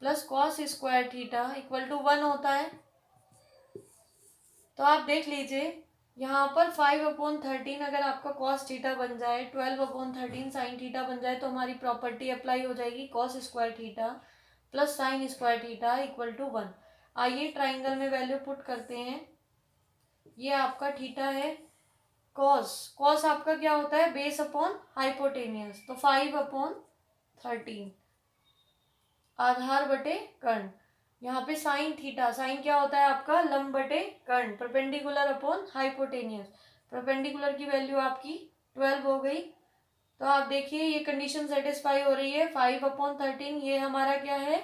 Speaker 1: plus cos square theta equal to 1 होता है। तो आप देख लीजिए यहाँ पर 5/13 अगर आपका कॉस थीटा बन जाए, 12/13 साइन थीटा बन जाए, तो हमारी प्रॉपर्टी अप्लाई हो जाएगी cos square theta plus sine square theta equal to 1। आइए ट्राइंगल में वैल्यू पुट करते हैं। ये आपका थीटा है। कॉस कॉस आपका क्या होता है, बेस अपॉन हाइपोटेनियस, तो 5/13 आधार बटे कर्ण। यहाँ पे साइन थीटा, साइन क्या होता है आपका लंब बटे कर्ण, परपेंडिकुलर अपॉन हाइपोटेनियस। परपेंडिकुलर की वैल्यू आपकी 12 हो गई। तो आप देखिए ये कंडीशन सेटिस्फाई हो रही है। 5/13 ये हमारा क्या है,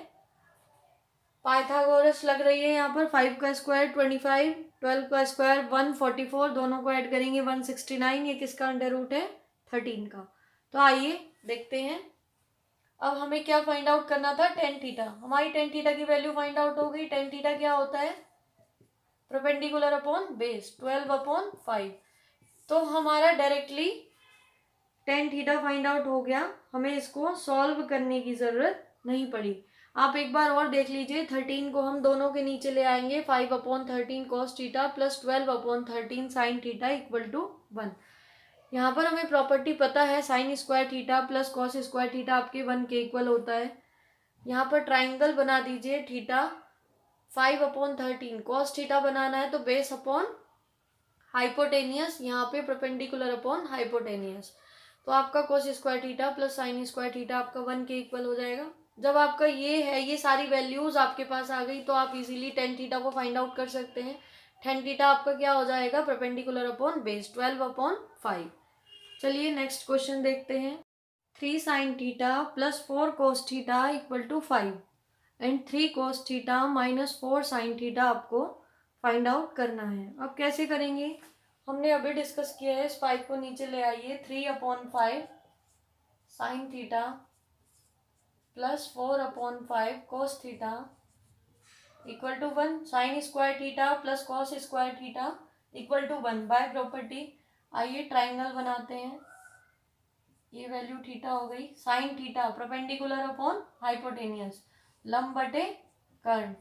Speaker 1: पाइथागोरस लग रही है यहाँ पर। 5 का स्क्वायर 25, 12 का स्क्वायर 144, दोनों को ऐड करेंगे 169। ये किसका अंडर रूट है, 13 का। तो आइए देखते हैं। अब हमें क्या फाइंड आउट करना था, टेन थीटा। हमारी टेन थीटा की वैल्यू फाइंड आउट हो गई। टेन थीटा क्या होता है, परपेंडिकुलर अपॉन बेस 12/5। तो हमारा directly tan theta find out हो गया। हमें इसको सॉल्व करने की जरूरत नहीं पड़ी। आप एक बार और देख लीजिए, 13 को हम दोनों के नीचे ले आएंगे। 5/13 cos theta plus 12/13 sine theta equal to 1। यहाँ पर हमें प्रॉपर्टी पता है, sine square theta plus cos square theta आपके 1 के इक्वल होता है। यहाँ पर ट्राइंगल बना दीजिए। थीटा 5/13 कॉस थीटा बनाना है तो बेस अपॉन हाइपोटेनियस, यहाँ पे परपेंडिकुलर अपॉन हाइपोटेनियस। तो आपका कोस square theta plus sine square theta आपका 1 के इक्वल हो जाएगा। जब आपका ये है, ये सारी वैल्यूज आपके पास आ गई, तो आप इजीली टेन थीटा को फाइंड आउट कर सकते हैं। टेन थीटा आपका क्या हो जाएगा, परपेंडिकुलर अपॉन बेस 12/5। चलिए नेक्स्ट क्वेश्चन देखते हैं। 3 sine theta plus 4 cos theta equal to 5 and 3 cos theta minus 4 sine theta आपको फाइंड आउट करना है। अब कैसे करेंगे, हमने अभी डिस्कस किया है। इस 5 को नीचे ले आइए। 3/5 sine theta plus 4/5 cos theta equal to 1। Sine square theta plus cos square theta equal to 1 by property. आइए ट्राइंगल बनाते हैं। ये वैल्यू थीटा हो गई। Sine theta perpendicular upon hypotenuse, लंब बटे कर्ण।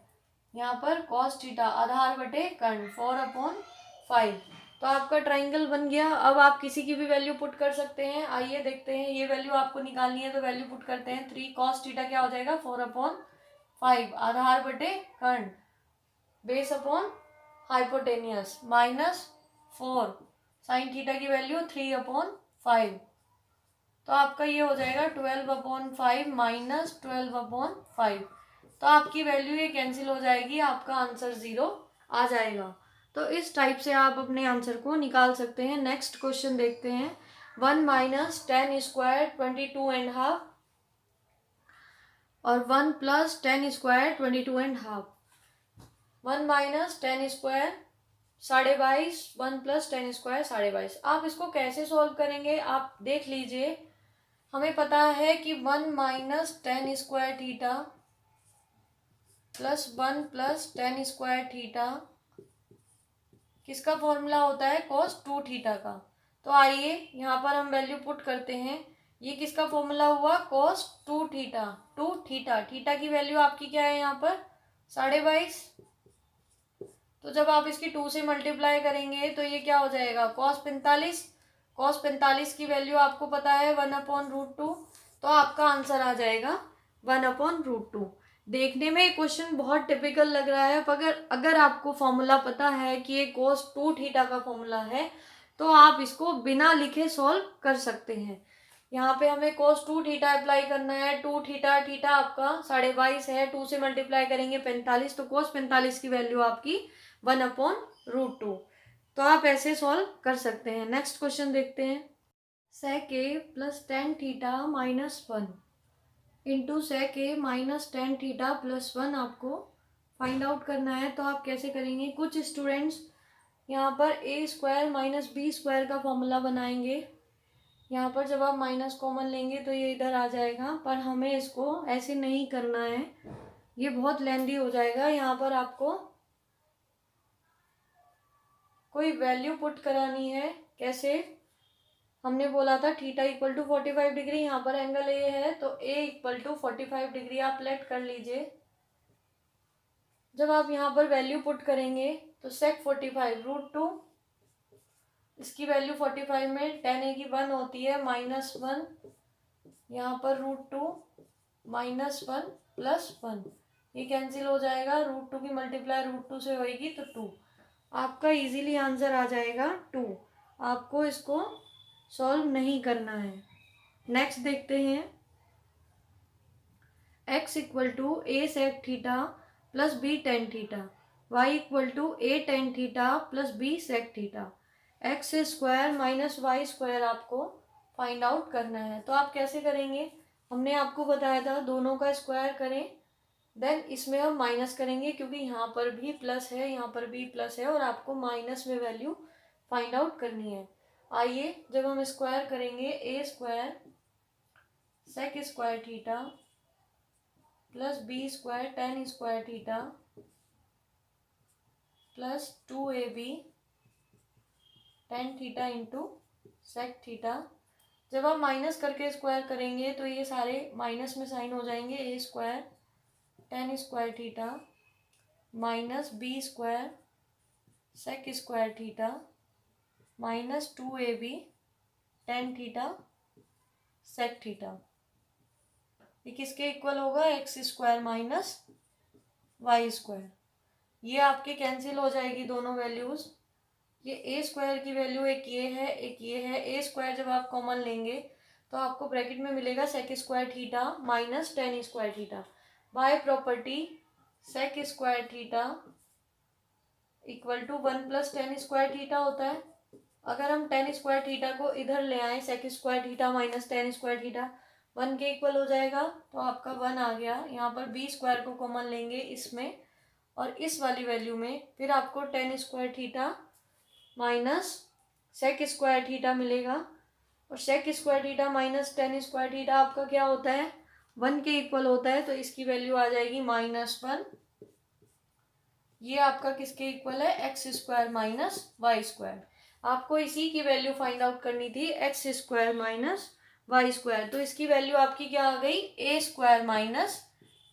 Speaker 1: यहाँ पर कॉस थीटा आधार बटे कर्ण 4/5। तो आपका ट्राइंगल बन गया। अब आप किसी की भी वैल्यू पुट कर सकते हैं। आइए देखते हैं, ये वैल्यू आपको निकालनी है तो वैल्यू पुट करते हैं। 3 कॉस थीटा क्या हो जाएगा, 4/5 आधार बटे कर्ण base upon hypotenuse minus 4 sine theta की वैल्यू 3/5। तो आपका ये हो जाएगा 12/5 माइनस 12/5। तो आपकी वैल्यू ये कैंसिल हो जाएगी, आपका आंसर 0 आ जाएगा। तो इस टाइप से आप अपने आंसर को निकाल सकते हैं। नेक्स्ट क्वेश्चन देखते हैं। 1 माइनस 10 स्क्वायर 22.5 और 1 plus 10 square 22.5। 1 minus 10 square 22.5, 1 plus 10 square 22.5। आप इसको कैसे सॉल्व करेंगे, आप देख लीजिए। हमें पता है कि 1 minus 10 square theta plus 1 plus 10 square theta किसका फॉर्मूला होता है, cos 2 थीटा का। तो आइए यहाँ पर हम वैल्यू पुट करते हैं। ये किसका फॉर्मूला हुआ, cos 2 थीटा। 2 थीटा, थीटा की वैल्यू आपकी क्या है यहाँ पर 22.5। तो जब आप इसकी 2 से मल्टीप्लाई करेंगे तो ये क्या हो जाएगा, cos 45। cos 45 की वैल्यू आपको पता है 1/√2। तो आपका आंसर आ जाएगा 1/√2। देखने में क्वेश्चन बहुत टिपिकल लग रहा है, पर अगर आपको फॉर्मूला पता है कि ये cos 2 थीटा का फॉर्मूला है तो आप इसको बिना लिखे सॉल्व कर सकते हैं। यहाँ पे हमें cos 2 थीटा अप्लाई करना है। 2 थीटा, थीटा आपका 22.5 है, 2 से मल्टीप्लाई करेंगे 45, तो cos 45 की वैल्यू आपकी 1/√2। तो आप ऐसे सॉल्व कर सकते हैं। नेक्स्ट क्वेश्चन देखते हैं। sec a plus 10 theta minus 1 into sec a minus 10 theta plus 1 आपको फाइंड आउट करना है। तो आप कैसे करेंगे, कुछ स्टूडेंट्स यहाँ पर a square minus B square का फॉर्मूला बनाएंगे। यहाँ पर जब आप माइनस कॉमन लेंगे तो ये इधर आ जाएगा, पर हमें इसको ऐसे नहीं करना है, ये बहुत लेंदी हो जाएगा। यहाँ पर आपको कोई वैल्यू पुट करानी है। कैसे, हमने बोला था थीटा इक्वल टू 45 डिग्री, यहाँ पर एंगल ए है तो ए इक्वल टू 45 डिग्री आप लेट कर लीजिए। जब आप यहाँ पर वैल्यू पुट करेंगे तो sec 45√2, इसकी वैल्यू 45 में 10a की 1 होती है, -1, यहाँ पर √2 -1 +1, ये कैंसिल हो जाएगा, √2 की मल्टीप्लाई √2 से होएगी तो 2। आपका इजीली आंसर आ जाएगा 2। आपको इसको सॉल्व नहीं करना है। नेक्स्ट देखते हैं, x equal to a sec theta plus b tan theta, y equal to a tan theta plus b sec theta, x square minus Y square आपको फाइंड आउट करना है। तो आप कैसे करेंगे, हमने आपको बताया था दोनों का स्क्वायर करें, देन इसमें हम माइनस करेंगे क्योंकि यहाँ पर भी प्लस है, यहाँ पर भी प्लस है और आपको माइनस में वैल्यू फाइंड आउट करनी है। आइए जब हम स्क्वायर करेंगे, A square sec square theta plus B square tan square theta plus 2ab tan theta into sec theta. जब आप माइनस करके स्क्वायर करेंगे तो ये सारे माइनस में साइन हो जाएंगे। A square tan square theta minus B square sec square theta minus 2ab tan theta sec theta, ये किसके इक्वल होगा, X square minus Y square. ये आपके कैंसिल हो जाएगी दोनों वैल्यूज। ये ए स्क्वायर की वैल्यू एक ये है एक ये है, ए स्क्वायर जब आप कॉमन लेंगे तो आपको ब्रैकेट में मिलेगा sec square theta minus tan square theta. By property sec square theta equal to 1 plus tan square theta होता है। अगर हम टेन स्क्वायर थीटा को इधर ले आए, sec square theta minus tan square theta 1 के इक्वल हो जाएगा, तो आपका 1 आ गया। यहाँ पर बी स्क्वायर को कॉमन लेंगे इसमें और इस वाली वैल्यू में, फिर आपको tan square theta minus sec square theta मिलेगा और sec square theta minus tan square theta आपका क्या होता है, 1 के इक्वल होता है, तो इसकी वैल्यू आ जाएगी -1। ये आपका किसके इक्वल है, x square minus Y square. आपको इसी की वैल्यू फाइंड आउट करनी थी, x square minus Y square. तो इसकी वैल्यू आपकी क्या आ गई, a square minus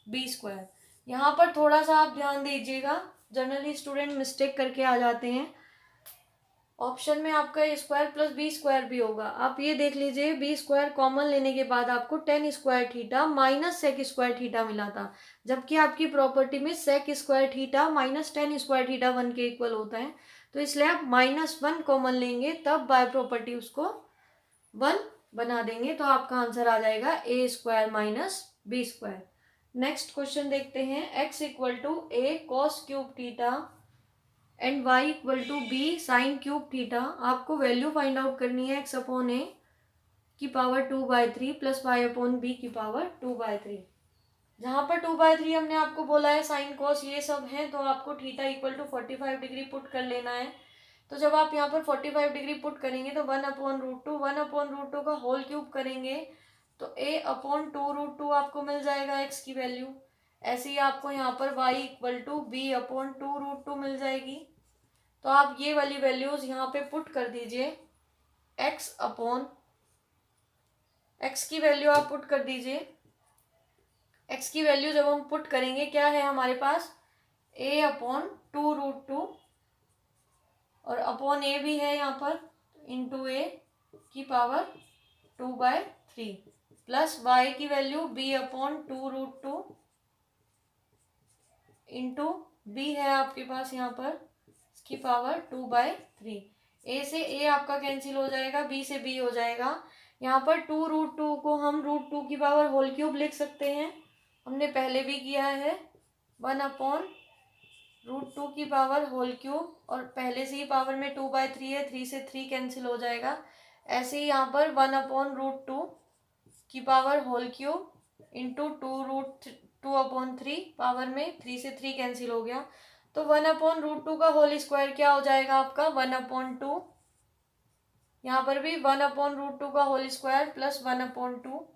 Speaker 1: B square. यहाँ पर थोड़ा सा आप ध्यान दीजिएगा, जनरली स्टूडेंट मिस्टेक करके आ जाते हैं। ऑप्शन में आपका ए स्क्वायर प्लस बी स्क्वायर भी होगा, आप ये देख लीजिए, बी स्क्वायर कॉमन लेने के बाद आपको tan square theta minus sec square theta मिला था, जबकि आपकी प्रॉपर्टी में sec square theta minus tan square theta 1 के इक्वल होता है। तो इसलिए आप -1 कॉमन लेंगे, तब बाय प्रॉपर्टी उसको 1 बना देंगे, तो आपका आंसर आ जाएगा A square minus B square. Next question देखते हैं, X equal to A cos cube theta and y equal to B sine cube theta. आपको वैल्यू फाइंड आउट करनी है x अपॉन ए की power 2/3 plus y upon B की power 2/3। जहाँ पर 2/3 हमने आपको बोला है साइन कॉस ये सब है, तो आपको theta equal to 45 degree put कर लेना है। तो जब आप यहाँ पर 45 डिग्री पुट करेंगे तो 1/√2 1/√2 का होल क्यूब करेंगे तो a/2√2 आपको मिल जाएगा x की वैल्यू। ऐसे ही आपको यहाँ पर y इक्वल टू b/2√2 मिल जाएगी। तो आप ये वाली वैल्यूज यहाँ पे पुट कर दीजिए, x की वैल्यू आप पुट कर दीजिए। x की वैल्यू जब हम पुट करेंगे, क्या है हमारे पास, a/2√2 और अपॉन ए भी है यहाँ पर, इंटू ए की पावर 2/3 प्लस y की वैल्यू b/2√2 इंटू बी है आपके पास यहाँ पर की पावर 2/3। ए से ए आपका कैंसिल हो जाएगा, बी से बी हो जाएगा। यहाँ पर 2√2 को हम √2 की पावर होल क्यूब लिख सकते हैं, हमने पहले भी किया है। 1/√2 की पावर होल क्यूब, और पहले से ही पावर में 2/3 है, 3 से 3 कैंसिल हो जाएगा। ऐसे ही यहाँ पर 1/√2 की power whole cube into 2/3 power में 3 से 3 कैंसिल हो गया, तो 1/√2 का होल स्क्वायर क्या हो जाएगा आपका, 1/2। यहाँ पर भी 1/√2 का होल स्क्वायर प्लस 1/2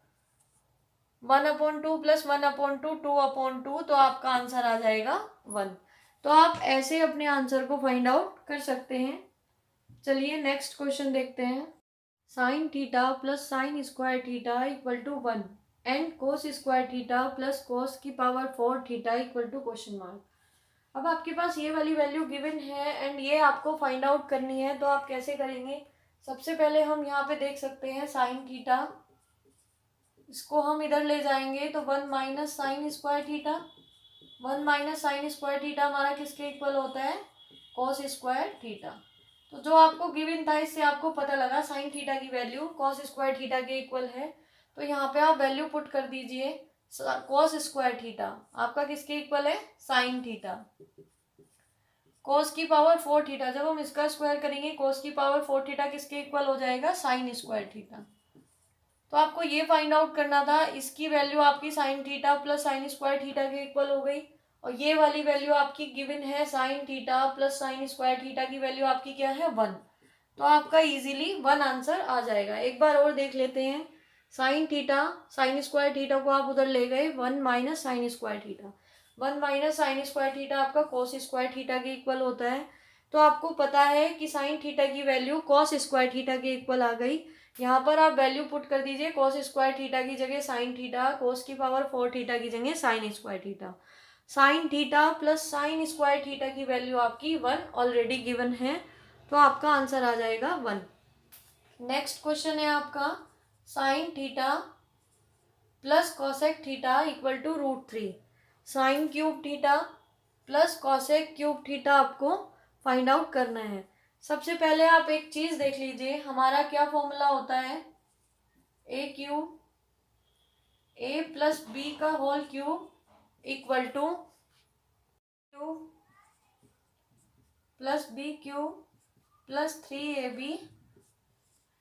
Speaker 1: प्लस 1/2 2/2, तो आपका आंसर आ जाएगा 1। तो आप ऐसे अपने आंसर को फाइंड आउट कर सकते हैं। चलिए नेक्स्ट क्वेश्चन देखते हैं, sine theta plus sine square theta equal to 1 and cos square theta plus cos की power 4 theta equal to question mark. अब आपके पास ये वाली वैल्यू गिवन है एंड ये आपको फाइंड आउट करनी है, तो आप कैसे करेंगे, सबसे पहले हम यहाँ पे देख सकते हैं साइन थीटा इसको हम इधर ले जाएंगे तो 1 minus sign square theta, 1 minus sign square theta हमारा किसके इक्वल होता है, कॉस स्क्वायर थीटा। तो जो आपको गिवन था इससे आपको पता लगा साइन थीटा की वैल्यू कॉस स्क्वायर थीटा के इक्वल है। तो यहाँ पे आप वैल्यू पुट कर दीजिए, कॉस स्क्वायर थीटा आपका किसके इक्वल है, साइन थीटा। कॉस की पावर 4 थीटा, जब हम इसका स्क्वायर करेंगे कॉस की पावर 4 थीटा किसके इक्वल हो जाएगा, साइन स्क्वायर थीटा। तो आपको ये फाइंड आउट करना था, इसकी वैल्यू आपकी sign theta plus sine square theta के इक्वल हो गई, और ये वाली वैल्यू आपकी गिवन है sine theta plus sine square theta की वैल्यू आपकी क्या है, 1। तो आपका इजीली 1 आंसर आ जाएगा। एक बार और देख लेते हैं, sine theta sign square theta को आप उधर ले गए, 1 minus sign square theta, 1 minus sign square theta आपका कॉस स्क्वायर थीटा के इक्वल होता है। तो आपको पता है कि साइन थीटा की वैल्यू कॉस स्क्वायर थीटा के इक्वल आ गई। यहाँ पर आप वैल्यू पुट कर दीजिए, कॉस स्क्वायर थीटा की जगह साइन थीटा, कॉस की पावर 4 थीटा की जगह sign square theta. Sign theta plus sine square theta की वैल्यू आपकी 1 ऑलरेडी गिवन है, तो आपका आंसर आ जाएगा 1। नेक्स्ट क्वेश्चन है आपका, sine theta plus cosec theta equal to √3। Sine cube theta plus cosec cube theta आपको फाइंड आउट करना है। सबसे पहले आप एक चीज देख लीजिए, हमारा क्या फॉर्मूला होता है, a cube a plus b का whole cube equal to cube plus b cube plus 3ab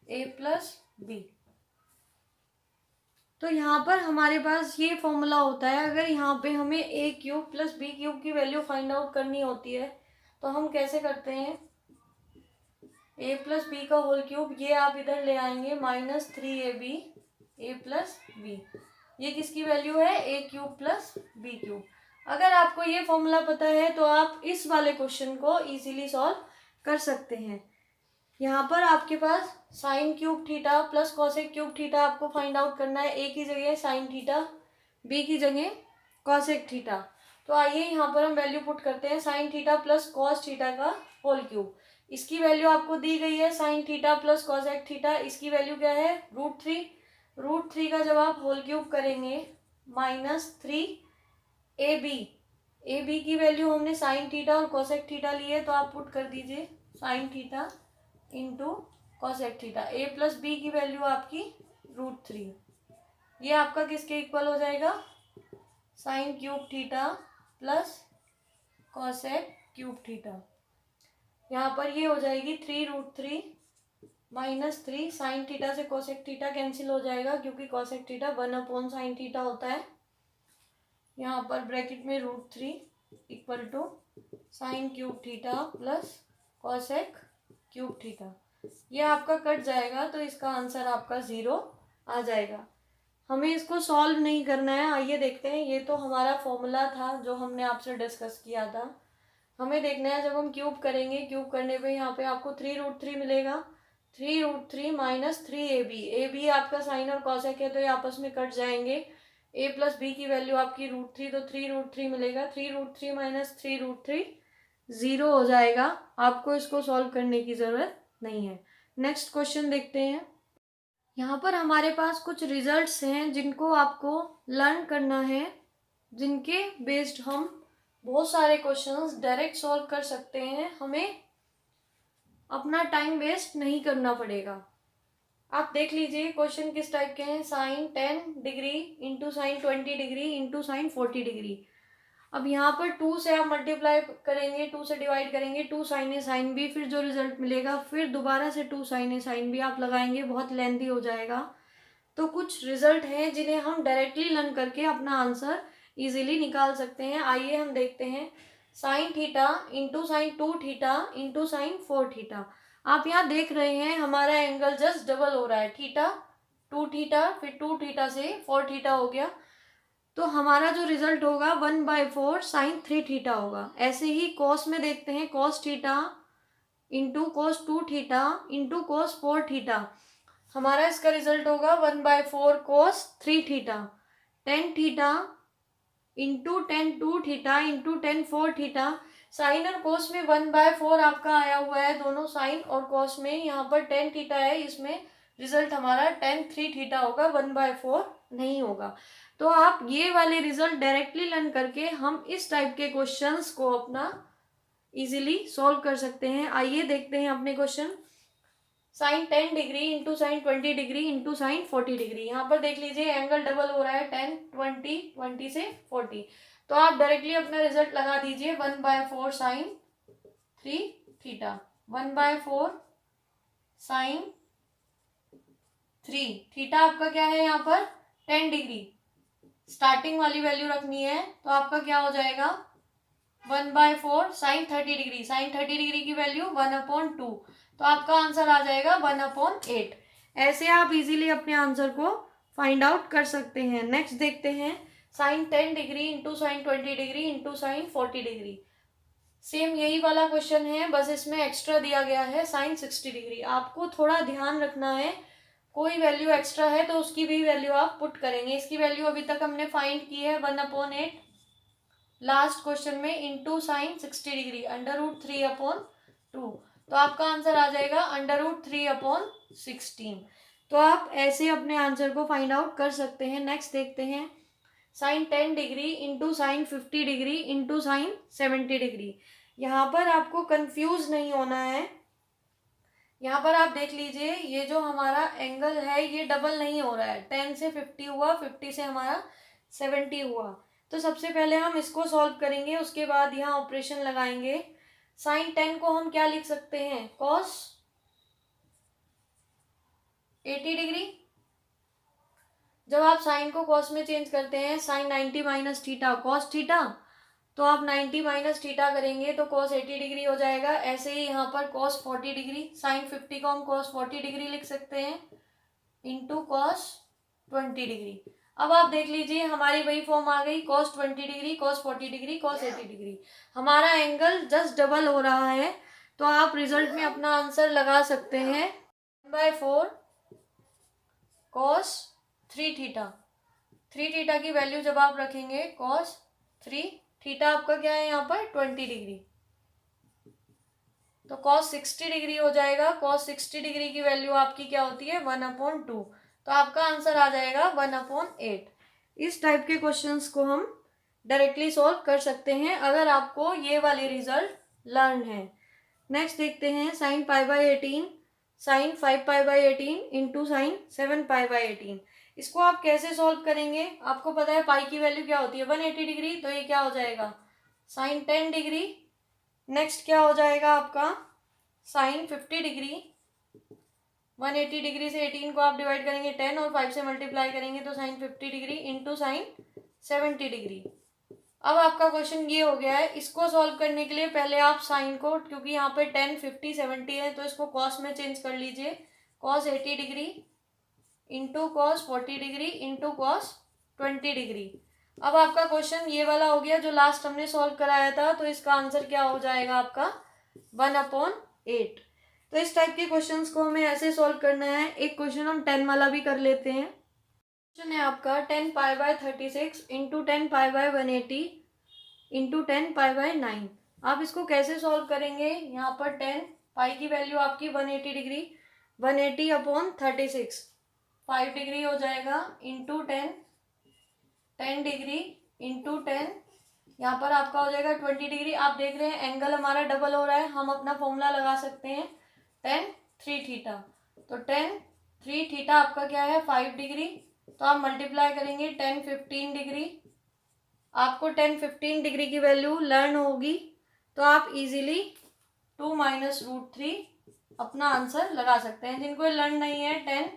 Speaker 1: a plus b. तो यहाँ पर हमारे पास ये फॉर्मूला होता है, अगर यहाँ पे हमें ए क्यूब प्लस बी क्यूब की वैल्यू फाइंड आउट करनी होती है तो हम कैसे करते हैं, ए प्लस बी का होल क्यूब, ये आप इधर ले आएंगे minus 3ab a plus B, ये किसकी वैल्यू है, a cube plus b cube. अगर आपको ये फॉर्मूला पता है तो आप इस वाले क्वेश्चन को इजीली सॉल्व कर सकते हैं। यहाँ पर आपके पास sine cube theta plus cosec cube theta आपको फाइंड आउट करना है, ए की जगह साइन थीटा, बी की जगह कॉसेक थीटा। तो आइए यहाँ पर हम वैल्यू पुट करते हैं, sine theta plus cos theta का होल क्यूब, इसकी वैल्यू आपको दी गई है sine theta plus cosec theta, इसकी वैल्यू क्या है, √3। √3 का जब आप होल क्यूब करेंगे माइनस 3ab की वैल्यू हमने साइन थीटा और कॉसेक थीटा ली है, तो आप पुट कर दीजिए sine theta into cosec theta, A plus B की वैल्यू आपकी √3, ये आपका किसके इक्वल हो जाएगा, sine cube theta plus cosec cube theta. यहाँ पर ये हो जाएगी 3√3 माइनस 3, साइन थीटा से कॉसेक थीटा कैंसिल हो जाएगा क्योंकि कॉसेक थीटा 1/साइन थीटा होता है। यहाँ पर ब्रैकेट में √3 equal to sine cube theta plus cosec cube theta, ये आपका कट जाएगा तो इसका आंसर आपका 0 आ जाएगा। हमें इसको सॉल्व नहीं करना है, आइए देखते हैं, ये तो हमारा फॉर्मूला था जो हमने आपसे डिस्कस किया था। हमें देखना है जब हम क्यूब करेंगे, क्यूब करने पे यहाँ पे आपको 3√3 मिलेगा, 3√3 माइनस 3ab आपका साइन और कॉसेक है तो ये आपस में कट जाएंगे, ए प्लस बी की वैल्यू आपकी √3, तो 3√3 मिलेगा, 3√3 माइनस 3√3 0 हो जाएगा, आपको इसको सॉल्व करने की ज़रूरत नहीं है। नेक्स्ट क्वेश्चन देखते हैं, यहाँ पर हमारे पास कुछ रिजल्ट्स हैं जिनको आपको लर्न करना है, जिनके बेस्ड हम बहुत सारे क्वेश्चंस डायरेक्ट सॉल्व कर सकते हैं, हमें अपना टाइम वेस्ट नहीं करना पड़ेगा। आप देख लीजिए क्वेश्चन किस टाइप के हैं, sine 10 degree into sine 20 degree into sine 40 degree. अब यहाँ पर 2 से आप मल्टीप्लाई करेंगे, 2 से डिवाइड करेंगे, 2 साइन ए साइन बी, फिर जो रिजल्ट मिलेगा फिर दोबारा से 2 साइन ए साइन बी आप लगाएंगे, बहुत लेंथी हो जाएगा। तो कुछ रिजल्ट हैं जिन्हें हम डायरेक्टली लर्न करके अपना आंसर इजीली निकाल सकते हैं। आइए हम देखते हैं, sine theta into sine 2 theta into sine 4 theta. आप यहाँ देख रहे हैं हमारा एंगल जस्ट डबल हो रहा है, थीटा 2 थीटा फिर 2 थीटा से 4 थीटा हो गया, तो हमारा जो रिजल्ट होगा 1/4 साइन 3 थीटा होगा। ऐसे ही कॉस में देखते हैं, cos theta into cos 2 theta into cos 4 theta, हमारा इसका रिजल्ट होगा 1/4 cos 3 theta, tan theta into tan 2 theta into tan 4 theta. Sine और कॉस में 1/4 आपका आया हुआ है, दोनों साइन और कॉस में, यहाँ पर टेन थीटा है, इसमें रिजल्ट हमारा टेन 3 थीटा होगा, 1/4 नहीं होगा। तो आप ये वाले रिजल्ट डायरेक्टली लर्न करके हम इस टाइप के क्वेश्चंस को अपना इजीली सॉल्व कर सकते हैं। आइए देखते हैं अपने question. Sine 10 degree into sine 20 degree into sine 40 degree. यहाँ पर देख लीजिए एंगल डबल हो रहा है 10 20 20 से 40। तो आप डायरेक्टली अपना रिजल्ट लगा दीजिए 1/4 साइन 3 थीटा, 1/4 साइन 3 थीटा आपका क्या है यहाँ पर 10 डिग्री, स्टार्टिंग वाली वैल्यू रखनी है तो आपका क्या हो जाएगा 1/4 साइन 30 डिग्री, साइन 30 डिग्री की वैल्यू 1/2, तो आपका आंसर आ जाएगा 1/8। ऐसे आप इजीली अपने आंसर को फाइंड आउट कर सकते हैं। नेक्स्ट देखते हैं sine 10 degree into sine 20 degree into sine 40 degree. Same यही वाला क्वेश्चन है, बस इसमें एक्स्ट्रा दिया गया है साइन 60 डिग्री। आपको थोड़ा ध्यान रखना है, कोई वैल्यू एक्स्ट्रा है तो उसकी भी वैल्यू आप पुट करेंगे। इसकी वैल्यू अभी तक हमने फाइंड की है 1/8 लास्ट क्वेश्चन में इंटू साइन 60 डिग्री √3/2, तो आपका आंसर आ जाएगा √3/16। तो आप ऐसे अपने आंसर को फाइंड आउट कर सकते हैं। नेक्स्ट देखते हैं sine 10 degree into sine 50 degree into sine 70 degree. यहाँ पर आपको कंफ्यूज नहीं होना है। यहाँ पर आप देख लीजिए ये जो हमारा एंगल है ये डबल नहीं हो रहा है, 10 से 50 हुआ, 50 से हमारा 70 हुआ। तो सबसे पहले हम इसको सॉल्व करेंगे, उसके बाद यहाँ ऑपरेशन लगाएंगे। साइन 10 को हम क्या लिख सकते हैं कॉस 80 डिग्री। जब आप साइन को कॉस में चेंज करते हैं sine 90 minus theta cos theta, तो आप 90 माइनस थीटा करेंगे तो कॉस 80 डिग्री हो जाएगा। ऐसे ही यहाँ पर कॉस 40 डिग्री, साइन 50 को हम कॉस 40 डिग्री लिख सकते हैं इंटू कॉस 20 डिग्री। अब आप देख लीजिए हमारी वही फॉर्म आ गई, cos 20 degree cos 40 degree cos 80 degree. हमारा एंगल जस्ट डबल हो रहा है, तो आप रिजल्ट में अपना आंसर लगा सकते हैं 1/4 कॉस 3 थीटा। 3 थीटा की वैल्यू जब आप रखेंगे कॉस 3 थीटा आपका क्या है यहाँ पर 20 डिग्री, तो कॉस 60 डिग्री हो जाएगा। कॉस 60 डिग्री की वैल्यू आपकी क्या होती है 1/2, तो आपका आंसर आ जाएगा 1/8। इस टाइप के क्वेश्चंस को हम डायरेक्टली सॉल्व कर सकते हैं अगर आपको ये वाले रिजल्ट लर्न है। नेक्स्ट देखते हैं साइन π/18 साइन 5π/18 इंटू साइन 7π/18। इसको आप कैसे सॉल्व करेंगे, आपको पता है पाई की वैल्यू क्या होती है 180 डिग्री, तो ये क्या हो जाएगा साइन 10 डिग्री। नेक्स्ट क्या हो जाएगा आपका साइन 50 डिग्री, 180 डिग्री से 18 को आप डिवाइड करेंगे 10 और 5 से मल्टीप्लाई करेंगे तो sine 50 degree into sine 70 degree. अब आपका क्वेश्चन ये हो गया है, इसको सॉल्व करने के लिए पहले आप साइन को, क्योंकि यहाँ पे 10 50 70 है तो इसको कॉस में चेंज कर लीजिए, cos 80 degree into cos 40 degree into cos 20 degree. अब आपका क्वेश्चन ये वाला हो गया जो लास्ट हमने सॉल्व कराया था, तो इसका आंसर क्या हो जाएगा आपका 1/8। तो इस टाइप के क्वेश्चंस को हमें ऐसे सॉल्व करना है। एक क्वेश्चन हम 10 वाला भी कर लेते हैं। क्वेश्चन है आपका 10π/36 इंटू 10π/180 इंटू 10π/9। आप इसको कैसे सॉल्व करेंगे, यहाँ पर 10 पाई की वैल्यू आपकी 180 डिग्री, 180/36 5 डिग्री हो जाएगा इंटू 10 डिग्री इंटू 10, यहाँ पर आपका हो जाएगा 20 डिग्री। आप देख रहे हैं एंगल हमारा डबल हो रहा है, हम अपना फॉर्मूला लगा सकते हैं tan 3 थीटा। तो tan 3 थीटा आपका क्या है 5 डिग्री, तो आप मल्टीप्लाई करेंगे tan 15 डिग्री। आपको tan 15 डिग्री की वैल्यू लर्न होगी तो आप इजीली 2 - √3 अपना आंसर लगा सकते हैं। जिनको लर्न नहीं है tan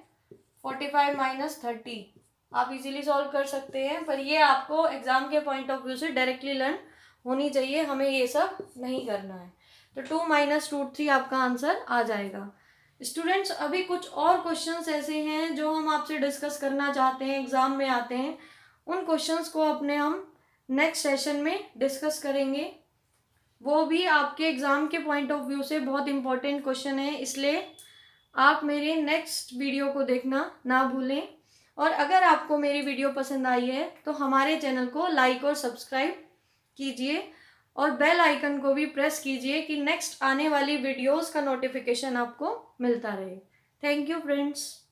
Speaker 1: 45 - 30 आप इजीली सॉल्व कर सकते हैं, पर ये आपको एग्जाम के पॉइंट ऑफ व्यू से डायरेक्टली लर्न होनी चाहिए, हमें ये सब नहीं करना है। तो 2 - √3 आपका आंसर आ जाएगा। स्टूडेंट्स अभी कुछ और क्वेश्चंस ऐसे हैं जो हम आपसे डिस्कस करना चाहते हैं, एग्जाम में आते हैं, उन क्वेश्चंस को अपने हम नेक्स्ट सेशन में डिस्कस करेंगे। वो भी आपके एग्जाम के पॉइंट ऑफ व्यू से बहुत इंपॉर्टेंट क्वेश्चन है, इसलिए आप मेरे नेक्स्ट वीडियो को देखना ना भूलें। और अगर आपको मेरी वीडियो पसंद आई है तो हमारे चैनल को लाइक और सब्सक्राइब कीजिए और बेल आइकन को भी प्रेस कीजिए कि नेक्स्ट आने वाली वीडियोस का नोटिफिकेशन आपको मिलता रहे। Thank you friends.